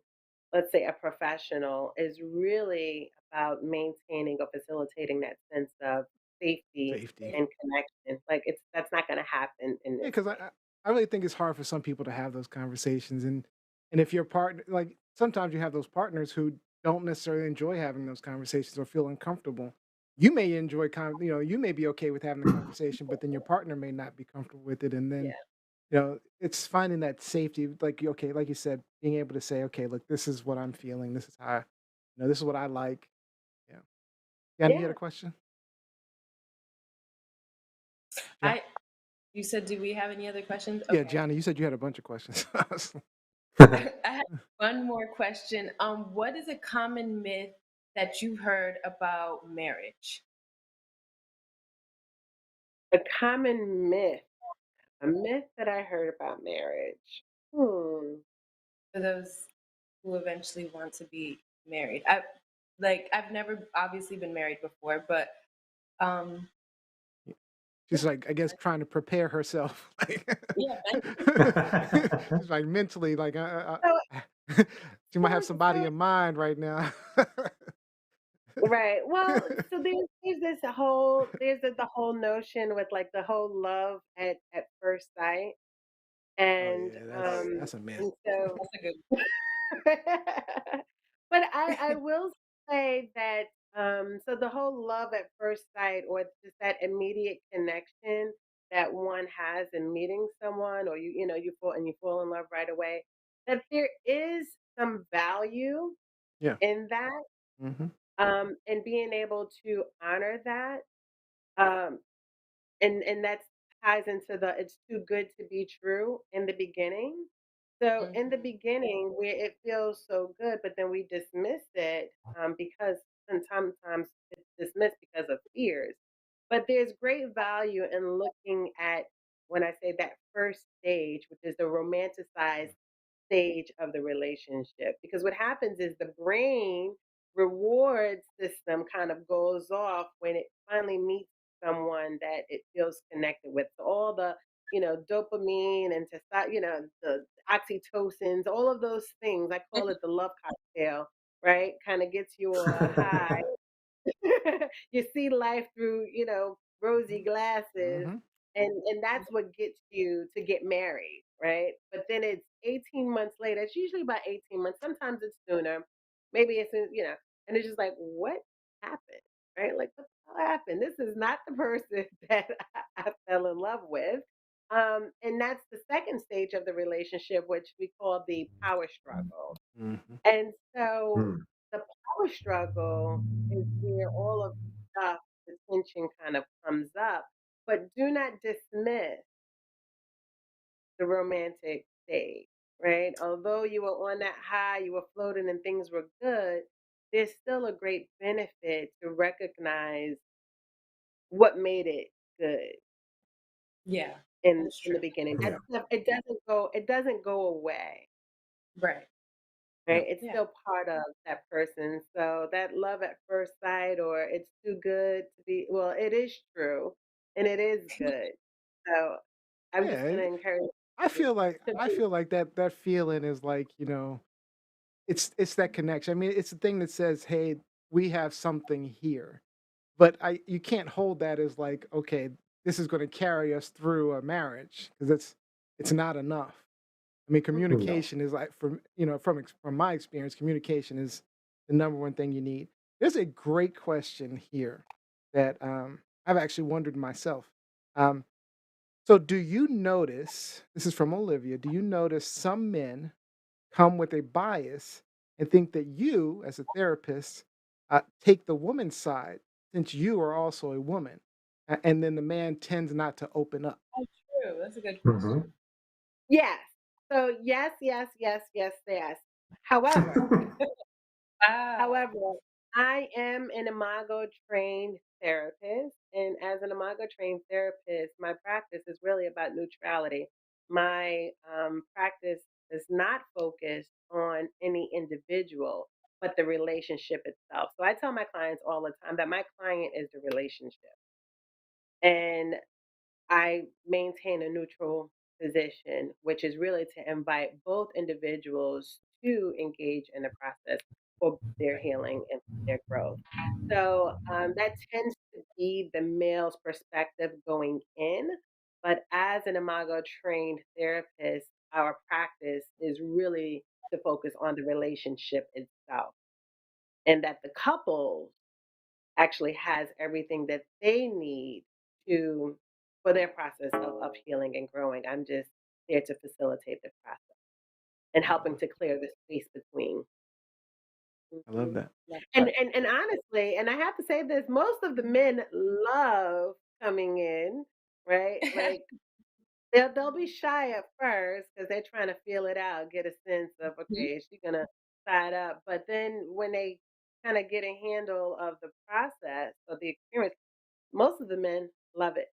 let's say, a professional is really about maintaining or facilitating that sense of safety Safety. and connection. Like that's not going to happen in Yeah, this because case. I really think it's hard for some people to have those conversations, and if your partner, like sometimes you have those partners who don't necessarily enjoy having those conversations or feel uncomfortable. You may enjoy, you may be okay with having the conversation, but then your partner may not be comfortable with it, and then Yeah. it's finding that safety, like okay, like you said, being able to say, okay, look, this is what I'm feeling, this is how, this is what I like. Yeah. Yanni, you had Yeah. a question? Yeah. I You said, do we have any other questions? Yeah, Okay. Johnny, you said you had a bunch of questions. I have one more question. What is a common myth that you've heard about marriage? A common myth, a myth that I heard about marriage. Hmm. For those who eventually want to be married. I've never obviously been married before, but um She's like, I guess, trying to prepare herself. yeah, She's like mentally, like, So, she might have somebody so in mind right now. right. Well, so there's this whole there's the whole notion with like the whole love at first sight, Oh and yeah, um that's a myth. and so that's a good but I will say that so the whole love at first sight or just that immediate connection that one has in meeting someone or you fall in love right away, that there is some value Yeah. in that, Hmm. and being able to honor that, um and that ties into the it's too good to be true in the beginning. So in the Mhm. beginning, where it feels so good, but then we dismiss it, because and sometimes it's dismissed because of fears. But there's great value in looking at when I say that first stage, which is the romanticized stage of the relationship. Because what happens is the brain reward system kind of goes off when it finally meets someone that it feels connected with. So all the, dopamine and the oxytocins, all of those things, I call it the love cocktail, right? Kind of gets you a high. You see life through, rosy glasses, Hmm. and that's what gets you to get married, right? But then it's 18 months later. It's usually about 18 months. Sometimes it's sooner. Maybe and it's just like, what happened? Right? Like, what the hell happened? This is not the person that I fell in love with. And that's the second stage of the relationship, which we call the power struggle. Hmm. And so Hmm. the power struggle is where all of the tension kind of comes up. But do not dismiss the romantic stage, right? Although you were on that high, you were floating and things were good, there's still a great benefit to recognize what made it good Yeah, that's in the true. beginning. That Yeah. stuff it doesn't go away. Right. Yeah. Right? It's Yeah. still part of that person. So that love at first sight or it's too good to be well, it is true and it is good. So I'm Yeah. just gonna encourage I you feel like to I be feel like that feeling is like, it's that connection. I mean, it's the thing that says, "Hey, we have something here." But I you can't hold that as like, okay, this is going to carry us through a marriage because it's not enough. I mean, Mhm. No. communication is like from my experience, communication is the number one thing you need. There's a great question here that I've actually wondered myself. Um, so, do you notice? This is from Olivia. Do you notice some men come with a bias and think that you, as a therapist, take the woman's side since you are also a woman, and then the man tends not to open up? Oh, true. That's a good Hmm. question. Yes. So yes, yes, yes, yes, yes. However, Wow. However, I am an Imago trained therapist, and as an Imago trained therapist, my practice is really about neutrality. My practice is not focused on any individual, but the relationship itself. So I tell my clients all the time that my client is the relationship, and I maintain a neutral position, which is really to invite both individuals to engage in the process. for their healing and their growth. So that tends to be the male's perspective going in. But as an Imago trained therapist, our practice is really to focus on the relationship itself, and that the couple actually has everything that they need to for their process of healing and growing. I'm just there to facilitate the process and helping to clear the space between. I love Mhm. that. And honestly, and I have to say this, most of the men love coming in, right? Like they'll be shy at first because they're trying to feel it out, get a sense of okay, is she gonna side up? But then when they kind of get a handle of the process of the experience, most of the men love it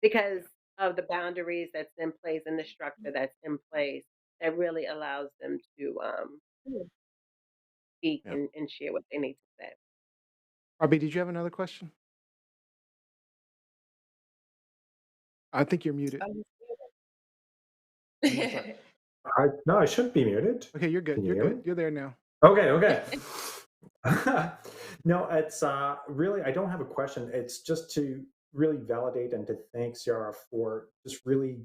because of the boundaries that's in place and the structure that's in place that really allows them to speak Yeah. and share what they need to say. Robbie, did you have another question? I think you're muted. Oh, no, sorry. No, I shouldn't be muted. Okay, you're good. Can you You're hear good. me? You're there now. Okay, okay. No, it's really, I don't have a question. It's just to really validate and to thank Ciara for just really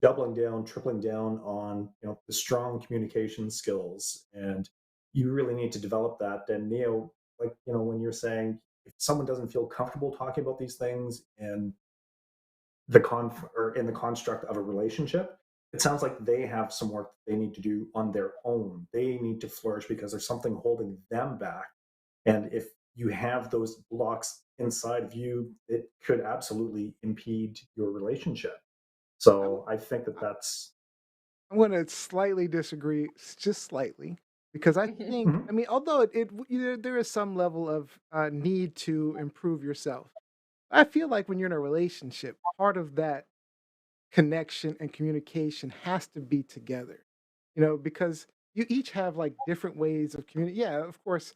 doubling down, tripling down on, the strong communication skills. And you really need to develop that. And Neo, like, when you're saying if someone doesn't feel comfortable talking about these things and or in the construct of a relationship, it sounds like they have some work they need to do on their own. They need to flourish because there's something holding them back. And if you have those blocks inside of you, it could absolutely impede your relationship. I'm, So I think that that's. I'm going to slightly disagree, just slightly, because I think, Mhm. I mean, although there is some level of need to improve yourself, I feel like when you're in a relationship, part of that connection and communication has to be together, because you each have like different ways of communicating. Yeah, of course.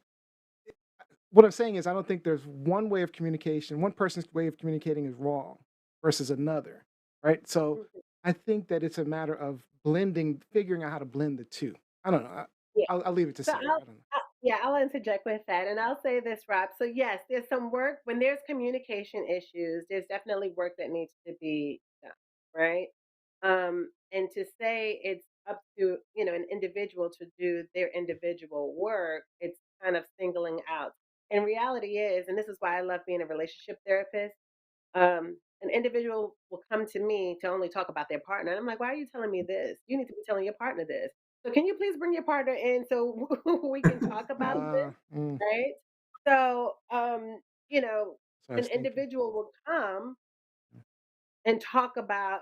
What I'm saying is, I don't think there's one way of communication, one person's way of communicating is wrong versus another, right? So Mhm. I think that it's a matter of blending, figuring out how to blend the two. I don't know. Yeah. I'll leave it to So Sarah. I don't know. yeah, I'll interject with that, and I'll say this, Rob. So yes, there's some work when there's communication issues. There's definitely work that needs to be done, right? And to say it's up to an individual to do their individual work, it's kind of singling out. And reality is, and this is why I love being a relationship therapist. An individual will come to me to only talk about their partner. And I'm like, why are you telling me this? You need to be telling your partner this. So can you please bring your partner in so we can talk about this, Mm, right? So, so I an was thinking. individual will come and talk about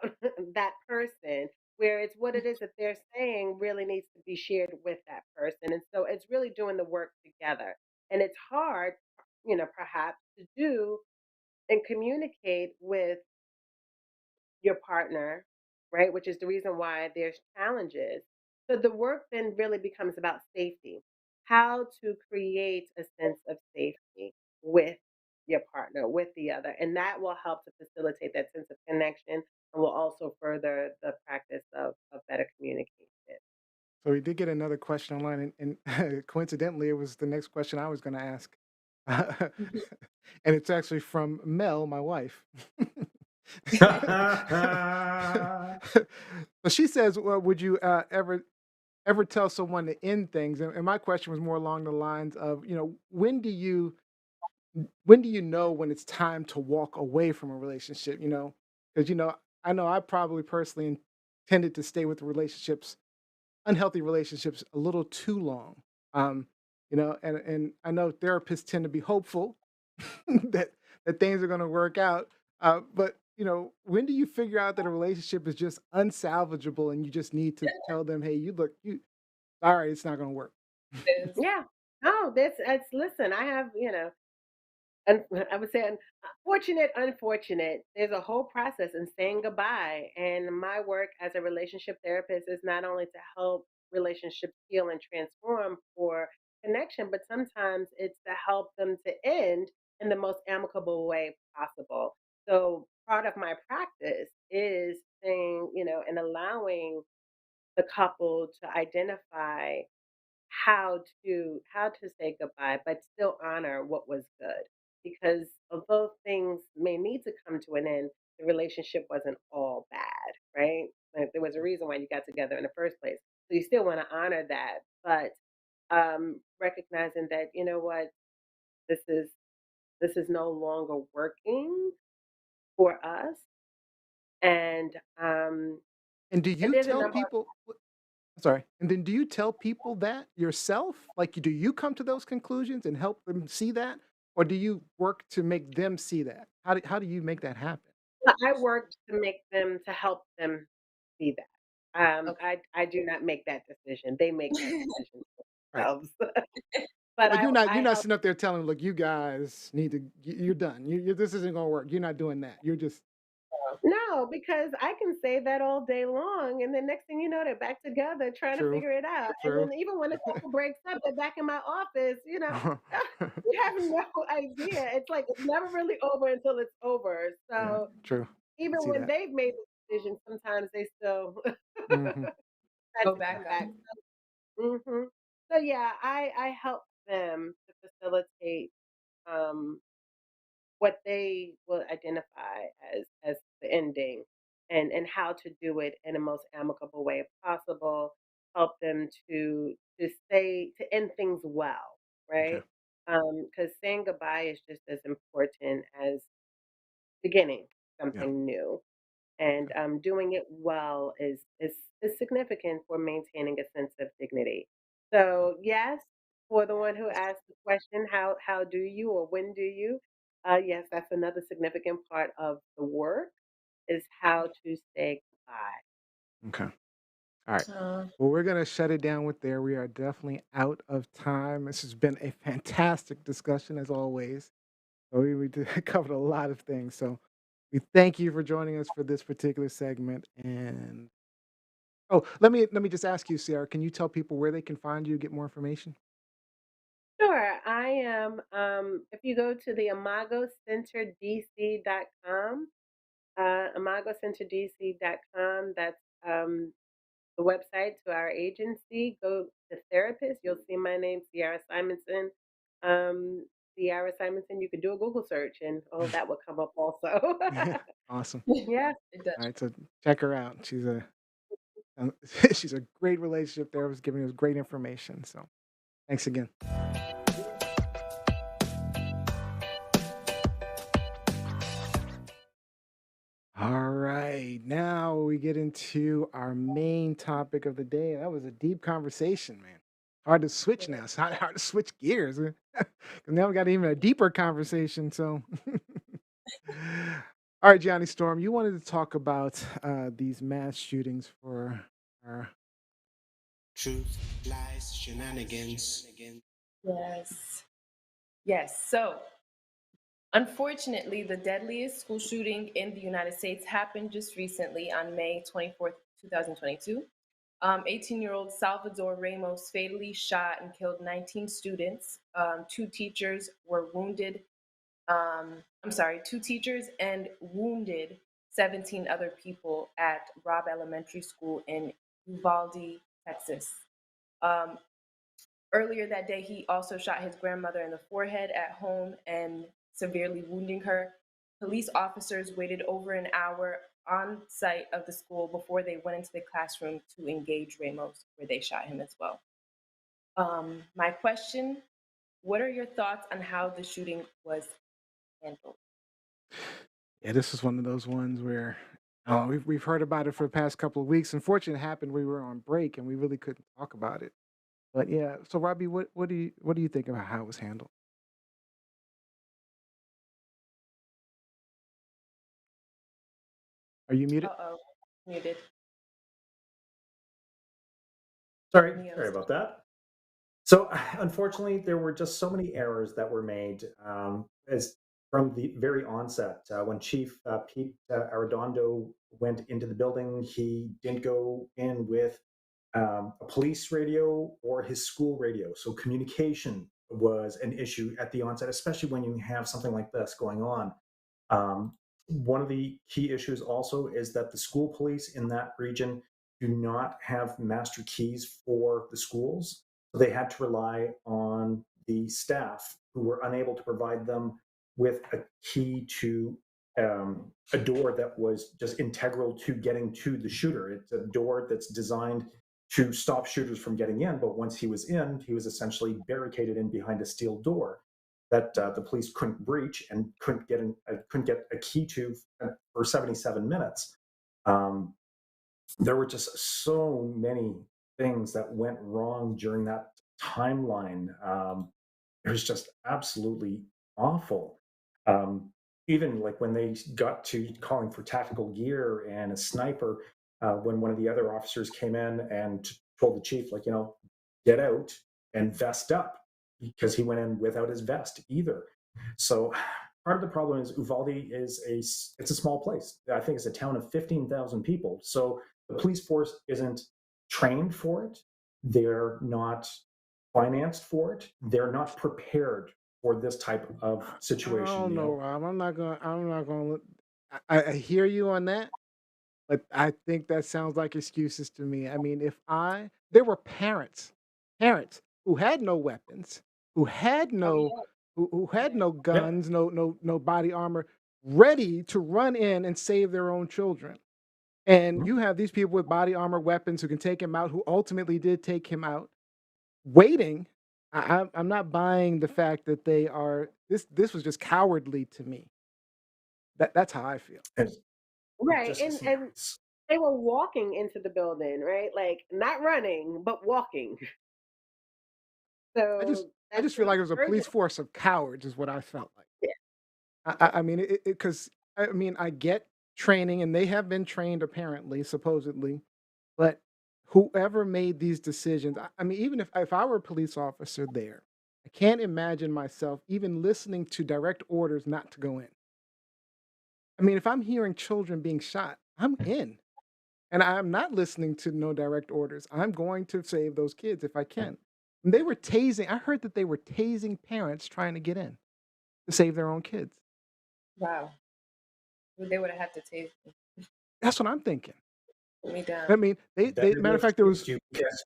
that person, where it's what it is that they're saying really needs to be shared with that person. And so it's really doing the work together. And it's hard, perhaps to do and communicate with your partner, right? Which is the reason why there's challenges. So the work then really becomes about safety, how to create a sense of safety with your partner, with the other. And that will help to facilitate that sense of connection and will also further the practice of better communication. So we did get another question online, and coincidentally, it was the next question I was going to ask. And it's actually from Mel, my wife. So she says, "Well, would you ever tell someone to end things?" And my question was more along the lines of, when do you know when it's time to walk away from a relationship? Because I know I probably personally tended to stay with relationships, unhealthy relationships, a little too long. Um, and I know therapists tend to be hopeful that things are going to work out. But when do you figure out that a relationship is just unsalvageable and you just need to tell them, "Hey, you sorry, it's not going to work." Yeah. No, this it's listen, I have, and I would say fortunate, unfortunate. There's a whole process in saying goodbye. And my work as a relationship therapist is not only to help relationships heal and transform for connection, but sometimes it's to help them to end in the most amicable way possible. So part of my practice is saying, and allowing the couple to identify how to say goodbye, but still honor what was good. Because although things may need to come to an end, the relationship wasn't all bad, right? Like, there was a reason why you got together in the first place. So you still want to honor that, but recognizing that, you know what, this is this is no longer working for us, and And do and you there's a tell number. people? Sorry. And then do you tell people that yourself? Like, do you come to those conclusions and help them see that, or do you work to make them see that? How do you make that happen? I work to make them to help them see that. Okay. I do not make that decision. They make that decision for Right. themselves. But But I you're not help. sitting up there telling them, look, you guys need to. You're done. This isn't gonna work. You're not doing that. You're just No, because I can say that all day long, and then next thing you know, they're back together trying to true. figure it out. And True. then even when the couple breaks up, they're back in my office. You have no idea. It's like it's never really over until it's over. Yeah. So True. even I see when that. they've made the decision, sometimes they still Hmm. had Go to come back back. up. Hmm. So yeah, I help them to facilitate um, what they will identify as the ending, and how to do it in the most amicable way possible. Help them to end things well, Okay. right? Because saying goodbye is just as important as beginning Yeah. something new. And Okay. doing it well is significant for maintaining a sense of dignity. So yes, for the one who asked the question, how do you or when do you? Yes, that's another significant part of the work is how to say goodbye. Okay. All right. Uh, Well, we're going to shut it down with there. We are definitely out of time. This has been a fantastic discussion, as always. So we covered a lot of things. So we thank you for joining us for this particular segment. And oh, let me just ask you, Ciara, can you tell people where they can find you, get more information? Sure, I am. If you go to the imagocenterdc.com, imagocenterdc.com, that's the website to our agency. Go to therapist. You'll see my name, Ciara Simonson. Um, Ciara Simonson. You could do a Google search, and oh, that will come up also. Awesome. Yeah. it does. All right. So check her out. She's a great relationship therapist giving us great information. So thanks again. All right, now we get into our main topic of the day. That was a deep conversation, man. Hard to switch now. It's hard to switch gears. 'Cause now we got even a deeper conversation. So, all right, Johnny Storm, you wanted to talk about these mass shootings for our. Truth, lies, shenanigans. Yes. Yes. So, unfortunately, the deadliest school shooting in the United States happened just recently on May 24th, 2022. 18-year-old Salvador Ramos fatally shot and killed 19 students. Two teachers were wounded. Two teachers and wounded 17 other people at Robb Elementary School in Uvalde, Texas. Um, Earlier that day, he also shot his grandmother in the forehead at home and severely wounding her. Police officers waited over an hour on site of the school before they went into the classroom to engage Ramos, where they shot him as well. My question, what are your thoughts on how the shooting was handled? Yeah, this is one of those ones where we've heard about it for the past couple of weeks. Unfortunately, it happened. We were on break and we really couldn't talk about it. But yeah, so Robbie, what do you think about how it was handled? Are you muted? Uh-oh, muted. Sorry about that. So, unfortunately, there were just so many errors that were made as from the very onset. When Chief Pete Arredondo went into the building, he didn't go in with a police radio or his school radio. So, communication was an issue at the onset, especially when you have something like this going on. One of the key issues also is that the school police in that region do not have master keys for the schools. So they had to rely on the staff who were unable to provide them with a key to a door that was just integral to getting to the shooter. It's a door that's designed to stop shooters from getting in, but once he was in, he was essentially barricaded in behind a steel door that the police couldn't breach and couldn't get a key to for 77 minutes. There were just so many things that went wrong during that timeline. It was just absolutely awful. Even like when they got to calling for tactical gear and a sniper, when one of the other officers came in and told the chief, like, get out and vest up, because he went in without his vest either. So part of the problem is Uvalde it's a small place. I think it's a town of 15,000 people. So the police force isn't trained for it. They're not financed for it. They're not prepared for this type of situation. I don't know, Rob. I'm not gonna. I hear you on that, but I think that sounds like excuses to me. I mean, there were parents who had no weapons, who had Oh, no, yeah. who had no Yep. guns, no body armor, ready to run in and save their own children. And you have these people with body armor, weapons who can take him out, who ultimately did take him out, waiting. I'm not buying the fact that they are. This was just cowardly to me. That's how I feel. And Right. just And they were walking into the building, right? Like not running, but walking. I just So I that's just feel like it was a very police force of cowards, is what I felt like. yeah. I mean, because I mean, I get training, and they have been trained apparently, supposedly, but whoever made these decisions, I mean, even if I were a police officer there, I can't imagine myself even listening to direct orders not to go in. I mean, if I'm hearing children being shot, I'm in. And I'm not listening to no direct orders. I'm going to save those kids if I can. And they were tasing. I heard that they were tasing parents trying to get in to save their own kids. Wow. They would have had to tase That's what I'm thinking. me I down. mean, they better matter of they fact, there excused was you, because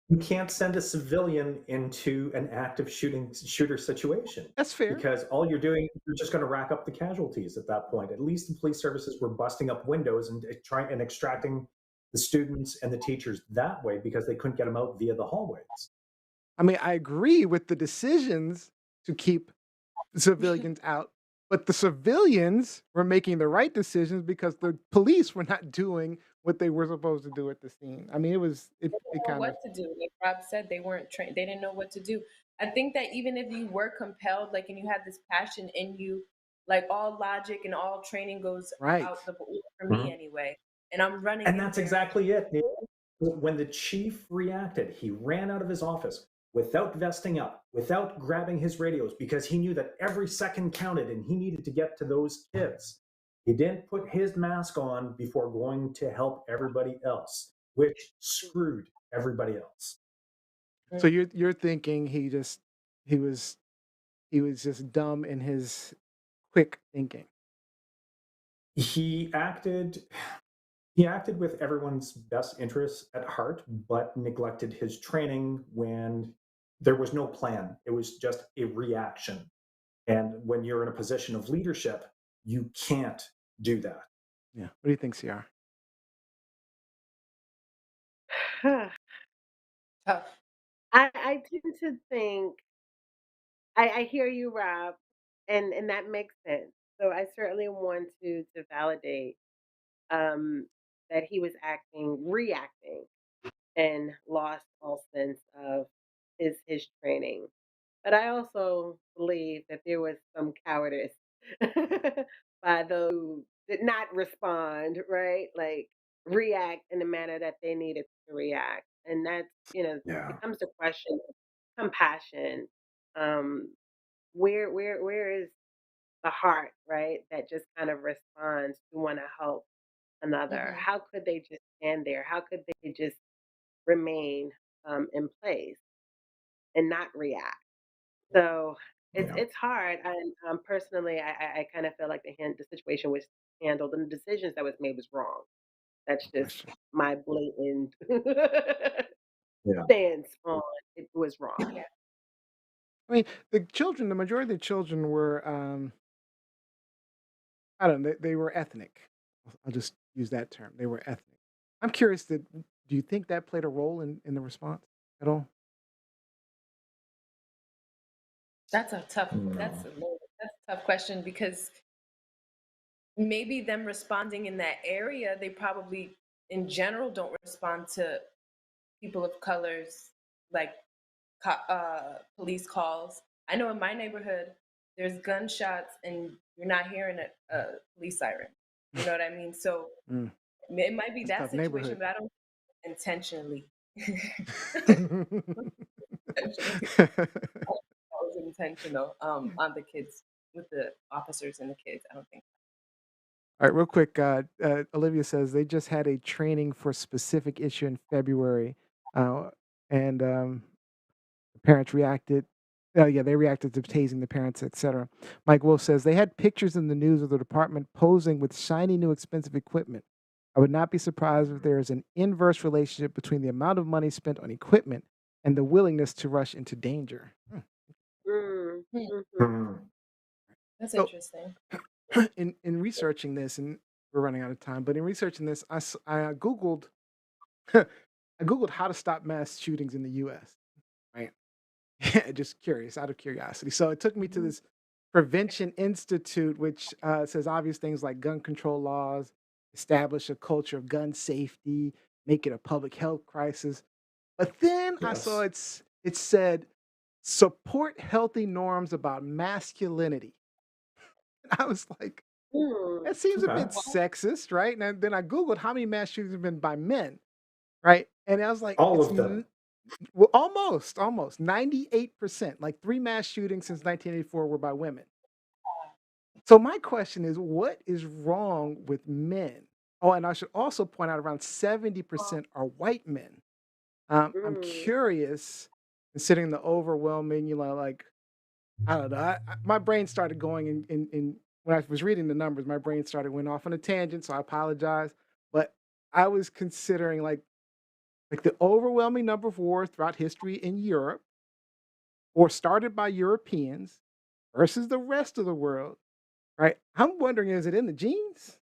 you can't send a civilian into an active shooter situation, that's fair. because all you're doing, you're just going to rack up the casualties at that point. At least the police services were busting up windows and trying and extracting the students and the teachers that way, because they couldn't get them out via the hallways. I mean, I agree with the decisions to keep civilians out, but the civilians were making the right decisions because the police were not doing what they were supposed to do at the scene. I mean, They it didn't know kind of what to do. Like Rob said, they weren't trained. They didn't know what to do. I think that even if you were compelled, like, and you had this passion in you, like all logic and all training goes right. out the for me anyway. And I'm running. And in that's there. exactly it. When the chief reacted, he ran out of his office without vesting up, without grabbing his radios, because he knew that every second counted and he needed to get to those kids. He didn't put his mask on before going to help everybody else, which screwed everybody else. So you're thinking he was he was just dumb in his quick thinking. He acted he acted with everyone's best interests at heart, but neglected his training when there was no plan. It was just a reaction. And when you're in a position of leadership, you can't do that. Yeah. What do you think, Ciara? Tough. I tend to think I hear you, Rob, and that makes sense. So I certainly want to validate um that he was reacting and lost all sense of his training. But I also believe that there was some cowardice by those who did not respond, right? Like react in the manner that they needed to react. And that's, Yeah. becomes the question of compassion. Um, where is the heart, right? That just kind of responds to want to help another. Mhm. How could they just stand there? How could they just remain in place and not react? So Yeah. it's hard. And personally, I kind of feel like the situation was handled and the decisions that was made was wrong. That's No just question. my blatant Yeah. stance on it was wrong. Yeah. I mean, the majority of the children were, I don't know, they were ethnic. I'll just use that term. They were ethnic. I'm curious, do you think that played a role in the response at all? That's a tough. No. That's a tough question because maybe them responding in that area, they probably in general don't respond to people of colors like police calls. I know in my neighborhood, there's gunshots and you're not hearing a police siren. You know what I mean? So Mm, it might be it's a that tough situation, neighborhood. but I don't intentionally. Intentionally, that was intentional on the kids with the officers and the kids. I don't think. All right, real quick. Olivia says they just had a training for a specific issue in February, uh, and the parents reacted. Oh yeah, they reacted to tasing the parents, etc. Mike Wolf says they had pictures in the news of the department posing with shiny new expensive equipment. I would not be surprised if there is an inverse relationship between the amount of money spent on equipment and the willingness to rush into danger. Mm, Hmm, mhm. Hmm. that's So, interesting. in researching this, and we're running out of time, but in researching this, I googled I googled how to stop mass shootings in the U.S. Right, just curious, out of curiosity. So it took me to Mhm. this Prevention Institute, which says obvious things like gun control laws, establish a culture of gun safety, make it a public health crisis. But then I saw Yes. it said support healthy norms about masculinity. And I was like, Mm. that seems a Okay. bit sexist, right? And then I googled how many mass shootings have been by men, right? And I was like, All of them. well, almost 98%. Like three mass shootings since 1984 were by women. So my question is, what is wrong with men? Oh, and I should also point out around 70% are white men. I'm Mm. curious, considering the overwhelming, like I don't know. My brain started going in when I was reading the numbers. My brain started went off on a tangent, so I apologize. But I was considering like the overwhelming number of wars throughout history in Europe, or started by Europeans versus the rest of the world. Right? I'm wondering, is it in the genes?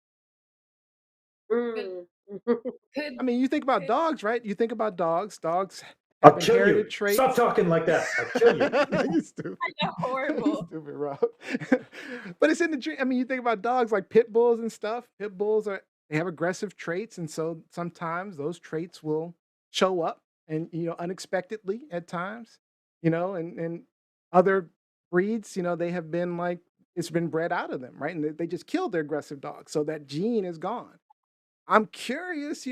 Could Mm. I could mean, you think about could dogs, right? You think about dogs. Dogs I'll have kill inherited you. Stop traits. talking like that. I'll kill you. You stupid. They're You horrible. stupid, Rob. But it's in the dream. I mean, you think about dogs like pit bulls and stuff. Pit bulls they have aggressive traits, and so sometimes those traits will show up and unexpectedly at times. And other breeds, they have been like it's been bred out of them, right? And they just killed their aggressive dog, so that gene is gone. I'm curious,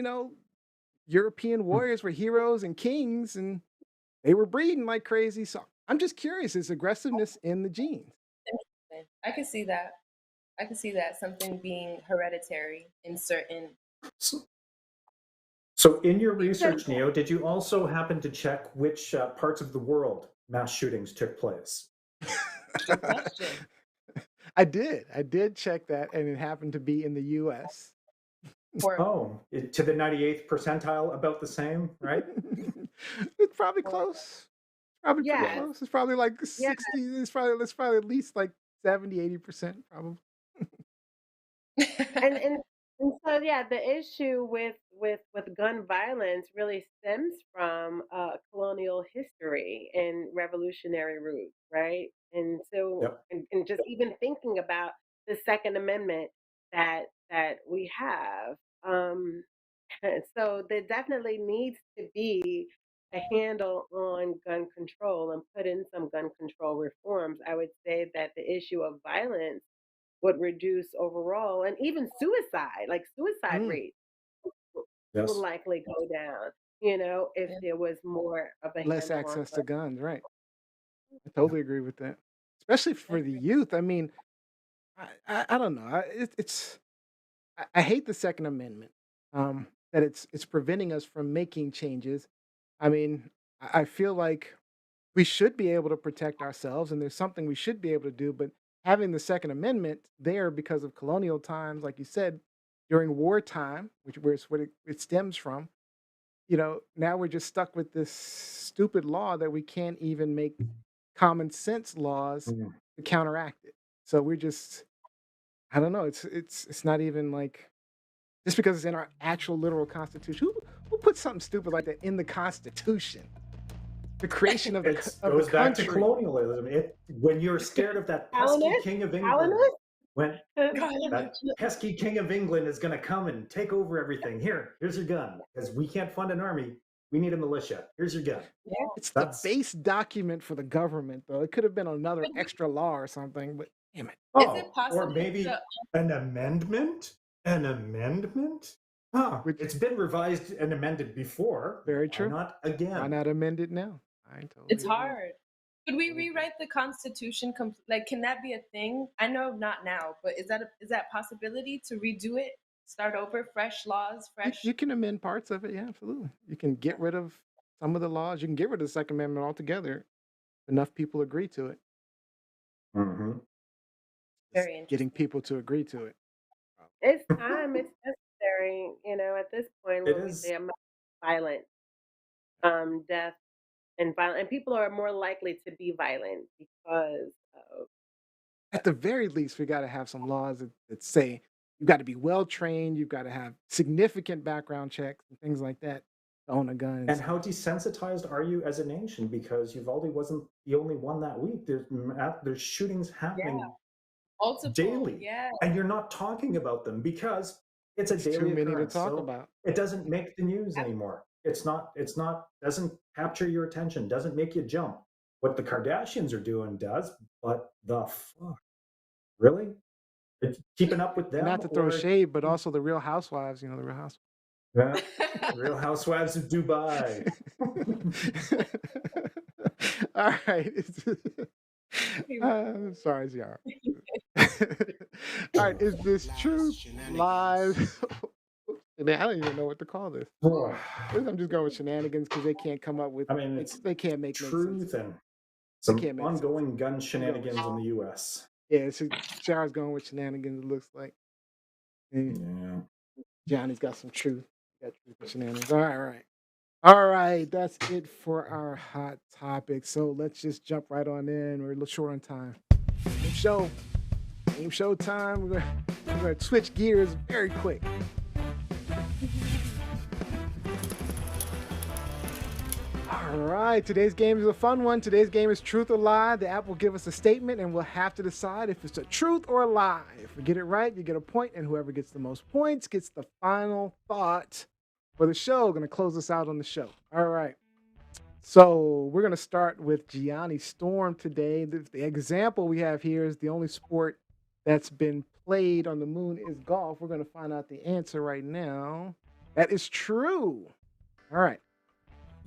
European warriors were heroes and kings, and they were breeding like crazy. So I'm just curious, is aggressiveness in the genes? Interesting. I can see that. I can see that something being hereditary in certain. So, so in your Because research, Neo, did you also happen to check which parts of the world mass shootings took place? Good question. I did. I did check that, and it happened to be in the US. Horrible. Oh, to the 98th percentile, about the same, right? It's probably Horrible. close. Probably pretty yes, Yeah. close. It's probably like yeah, 60. It's probably at least like 70, 80%, probably. and and and so yeah, the issue with gun violence really stems from colonial history and revolutionary roots, right? And so, Yep. and just even thinking about the Second Amendment that we have, so there definitely needs to be a handle on gun control and put in some gun control reforms. I would say that the issue of violence would reduce overall, and even suicide, like suicide Mm, rates will Yes. likely go down, if Yeah. there was more of a less handle on access to gun. guns, right? I totally agree with that. Especially I for the agree. youth. I mean, I don't know. I hate the Second Amendment. That it's preventing us from making changes. I mean, I feel like we should be able to protect ourselves, and there's something we should be able to do. But having the Second Amendment there because of colonial times, like you said, during wartime, which where it's what it stems from, now we're just stuck with this stupid law that we can't even make common sense laws Mm. to counteract it. So we're just, I don't know. It's not even like just because it's in our actual literal constitution. Who put something stupid like that in the Constitution? The creation of It the goes back to country. colonialism. When you're scared of that pesky Colonists? king of England, Colonists? when that pesky king of England is going to come and take over everything. Here's your gun, because we can't fund an army. We need a militia. Here's your gun. It's That's the base document for the government, though. It could have been another extra law or something, but damn it. Is it or possible maybe to an amendment. An amendment? Huh? Which- It's been revised and amended before. Very Why true. not again? Why not amend it now? I totally It's agree. hard. Could we rewrite the Constitution? Like, can that be a thing? I know not now, but is that a possibility to redo it, start over, fresh laws, fresh? You can amend parts of it, yeah, absolutely. You can get rid of some of the laws. You can get rid of the Second Amendment altogether. Enough people agree to it. Mm-hmm. Very It's getting interesting. people to agree to it. It's time. It's necessary. At this point, It when we is. say a violent death and violent, and people are more likely to be violent because of At the very least, we got to have some laws that say you've got to be well trained, you've got to have significant background checks and things like that to own a gun. And how desensitized are you as a nation? Because Uvalde wasn't the only one that week. There's shootings happening Multiple, daily, yeah. and you're not talking about them because it's a It's daily too many to occurrence. talk So about. it doesn't make the news anymore. It's not doesn't capture your attention, doesn't make you jump. What the Kardashians are doing does, but the fuck, really? It's keeping up with them? And not to throw or shade, but also the Real Housewives, the Real Housewives. Yeah, Real Housewives of Dubai. All right. Sorry, Ciara. All right, is this Truth Live? I don't even know what to call this. I'm just going with shenanigans because they can't come up with. I mean, it's they can't make truth sense. and some can't make ongoing gun shenanigans in the U.S. Yeah, so Ciara's going with shenanigans. It looks like. And Yeah. Johnny's got some truth. Got truth and shenanigans. All right. That's it for our hot topic. So let's just jump right on in. We're a little short on time. Game show time. We're gonna switch gears very quick. All right, today's game is a fun one. Today's game is truth or lie. The app will give us a statement and we'll have to decide if it's a truth or a lie. If we get it right, you get a point, and whoever gets the most points gets the final thought for the show. Going to close us out on the show. All right. So we're going to start with Gianni Storm today. The example we have here is the only sport that's been played on the moon is golf. We're going to find out the answer right now. That is true. All right.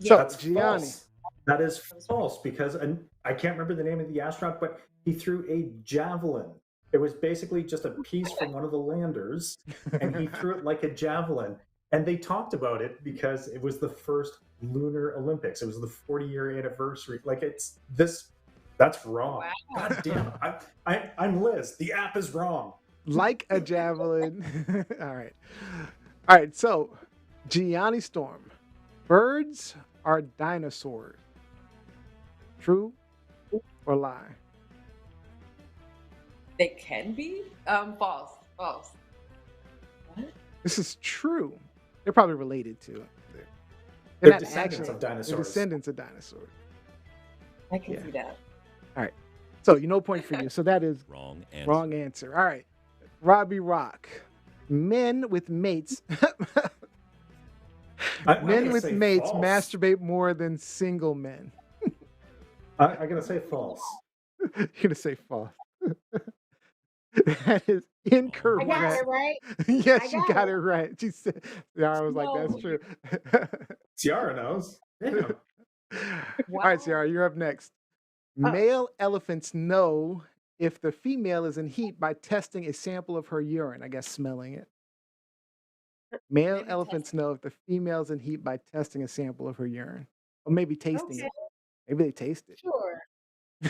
So, That's Gianni. false. That is false because I can't remember the name of the astronaut, but he threw a javelin. It was basically just a piece from one of the landers, and he threw it like a javelin. And they talked about it because it was the first Lunar Olympics. It was the 40-year anniversary. Like that's wrong. Wow. God damn it. I'm Liz. The app is wrong. Like a javelin. All right. So, Gianni Storm. Birds are dinosaurs. True or lie? They can be? False. False. What? This is true. They're probably related to it. They're not descendants of dinosaurs. They're descendants of dinosaurs. I can see that. All right. So, no point for you. So that is wrong answer. All right. Robbie Rock. Men with mates. Men with mates false. masturbate more than single men. I'm going to say false. You're going to say false. That is incorrect. I got it right. Yes, you got it right. She said, Ciara was like, that's true. Ciara knows. Damn. All right, Ciara, you're up next. Male elephants know if the female is in heat by testing a sample of her urine, I guess smelling it. Male elephants know if the female's in heat by testing a sample of her urine. Or maybe tasting it. Maybe they taste it. Sure.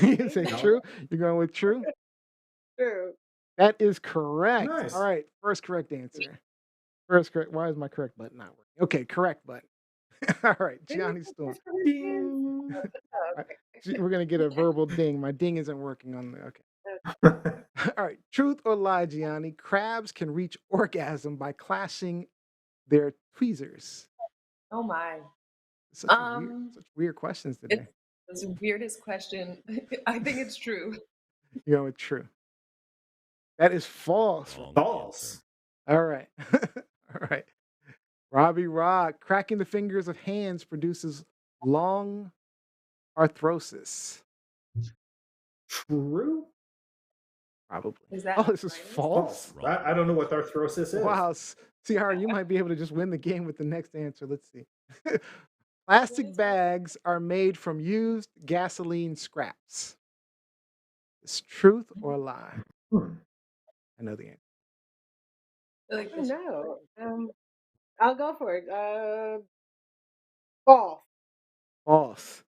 You say true? You're going with true? True. That is correct. Nice. All right. First correct answer. First correct. Why is my correct button not working? Okay, correct button. All right, Didn't Gianni you say Storm. that's what it is? Ding. Oh, All right, okay. we're gonna get a verbal ding. My ding isn't working on the. Okay. All right. Truth or lie, Gianni? Crabs can reach orgasm by clashing their tweezers. Oh my. Such weird questions today. It's the weirdest question. I think it's true. You know, it's true. That is false. False. All right. All right. Robbie Rock, cracking the fingers of hands produces long arthrosis. True. Probably. Is that Oh, this is arthritis? false. I don't know what arthrosis is. Wow. Ciara, you might be able to just win the game with the next answer. Let's see. Plastic bags are made from used gasoline scraps. Is truth or lie? Hmm. I know the answer. Like I don't know. I'll go for it. False. False.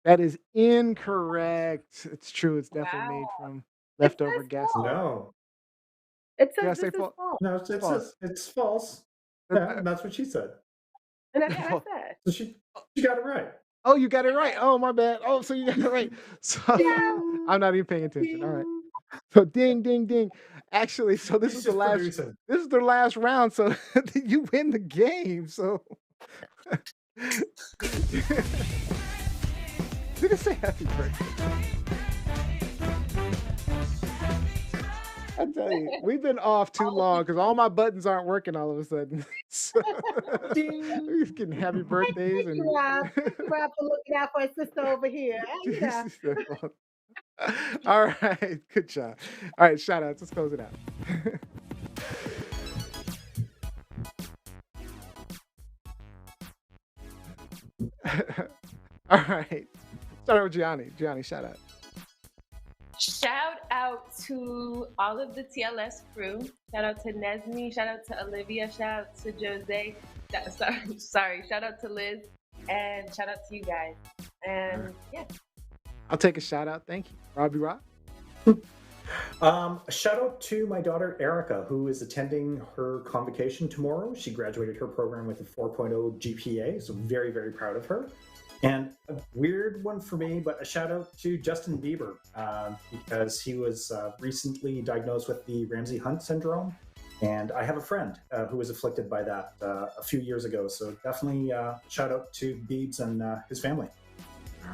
That is incorrect. It's true. It's definitely made Wow. from It leftover says gasoline. false. No. It Did I says say this is false? false. No, False. it's false. Uh, Yeah, that's what she said. And that's what False. I said. So she got it right. Oh, you got it right. Oh, my bad. Oh, so you got it right. So Ding, I'm not even paying attention. All right. ding. So ding, ding, ding. Actually, so this He's is the just last. producing. This is the last round. So you win the game. So you can say happy birthday. I tell you, we've been off too long because all my buttons aren't working all of a sudden. So we're just getting happy birthdays Thank and you, Rob. Thank you, Rob, for looking out for his sister over here. You know. all right, good job. All right, shout outs. Let's close it out. All right. Start out with Gianni. Gianni, shout out. Shout out to all of the TLS crew. Shout out to Nesmi. Shout out to Olivia. Shout out to Jose. Sorry. Shout out to Liz. And shout out to you guys. And yeah. I'll take a shout out. Thank you. Robbie Rock. A shout out to my daughter Erica, who is attending her convocation tomorrow. She graduated her program with a 4.0 GPA, so very, very proud of her. And a weird one for me, but a shout out to Justin Bieber, because he was recently diagnosed with the Ramsay-Hunt syndrome. And I have a friend who was afflicted by that a few years ago. So definitely shout out to Biebs and his family.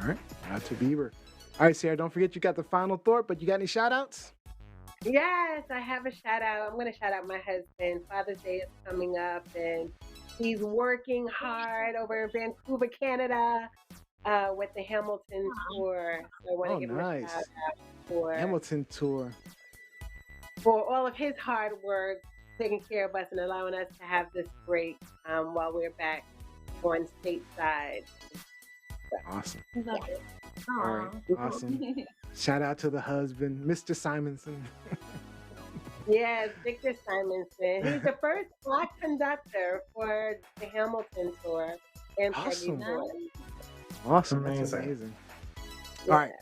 All right. Shout out to Bieber. All right, Sarah, don't forget you got the final thought, but you got any shout outs? Yes, I have a shout out. I'm going to shout out my husband. Father's Day is coming up, and he's working hard over in Vancouver, Canada, with the Hamilton tour. So I want to give him a shout out for Hamilton tour. For all of his hard work, taking care of us and allowing us to have this break while we're back on stateside. Awesome. Love it. All right. Awesome. Shout out to the husband, Mr. Simonson. Yes, Victor Simonson. He's the first Black conductor for the Hamilton tour and Awesome. Peggy tour. Awesome. That's Amazing. amazing. Yeah. All right.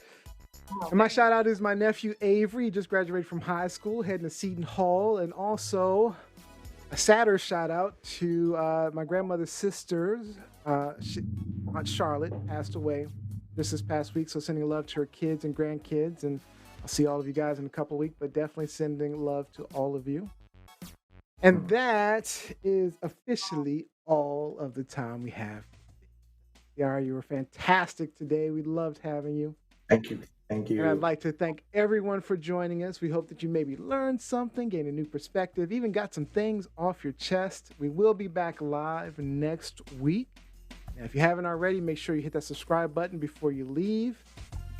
And my shout out is my nephew Avery. He just graduated from high school, heading to Seton Hall. And also a sadder shout out to my grandmother's sisters. Aunt Charlotte passed away just this past week. So sending love to her kids and grandkids. And I'll see all of you guys in a couple of weeks, but definitely sending love to all of you. And that is officially all of the time we have. Ciara, you were fantastic today. We loved having you. Thank you. Thank you. And I'd like to thank everyone for joining us. We hope that you maybe learned something, gained a new perspective, even got some things off your chest. We will be back live next week. And if you haven't already, make sure you hit that subscribe button before you leave.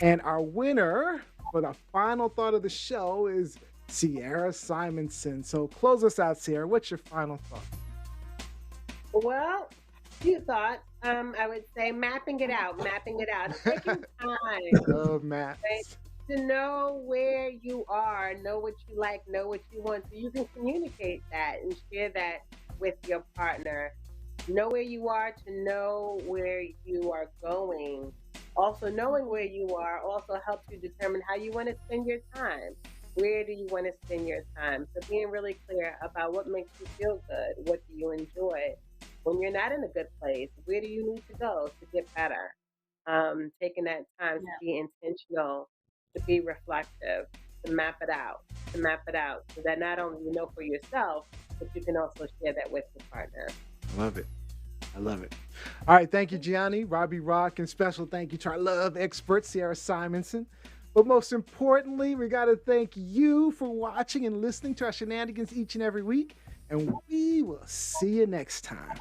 And our winner for the final thought of the show is Ciara Simonson. So close us out, Ciara. What's your final thought? Well, few thoughts. I would say mapping it out. Taking time. Love maps. To know where you are, know what you like, know what you want, so you can communicate that and share that with your partner. Know where you are to know where you are going. Also, knowing where you are also helps you determine how you want to spend your time. Where do you want to spend your time? So being really clear about what makes you feel good, what do you enjoy, when you're not in a good place, where do you need to go to get better? Taking that time to be intentional, to be reflective, to map it out, so that not only you know for yourself, but you can also share that with your partner. I love it. I love it. All right. Thank you, Gianni, Robbie Rock, and special thank you to our love expert, Ciara Simonson. But most importantly, we got to thank you for watching and listening to our shenanigans each and every week. And we will see you next time.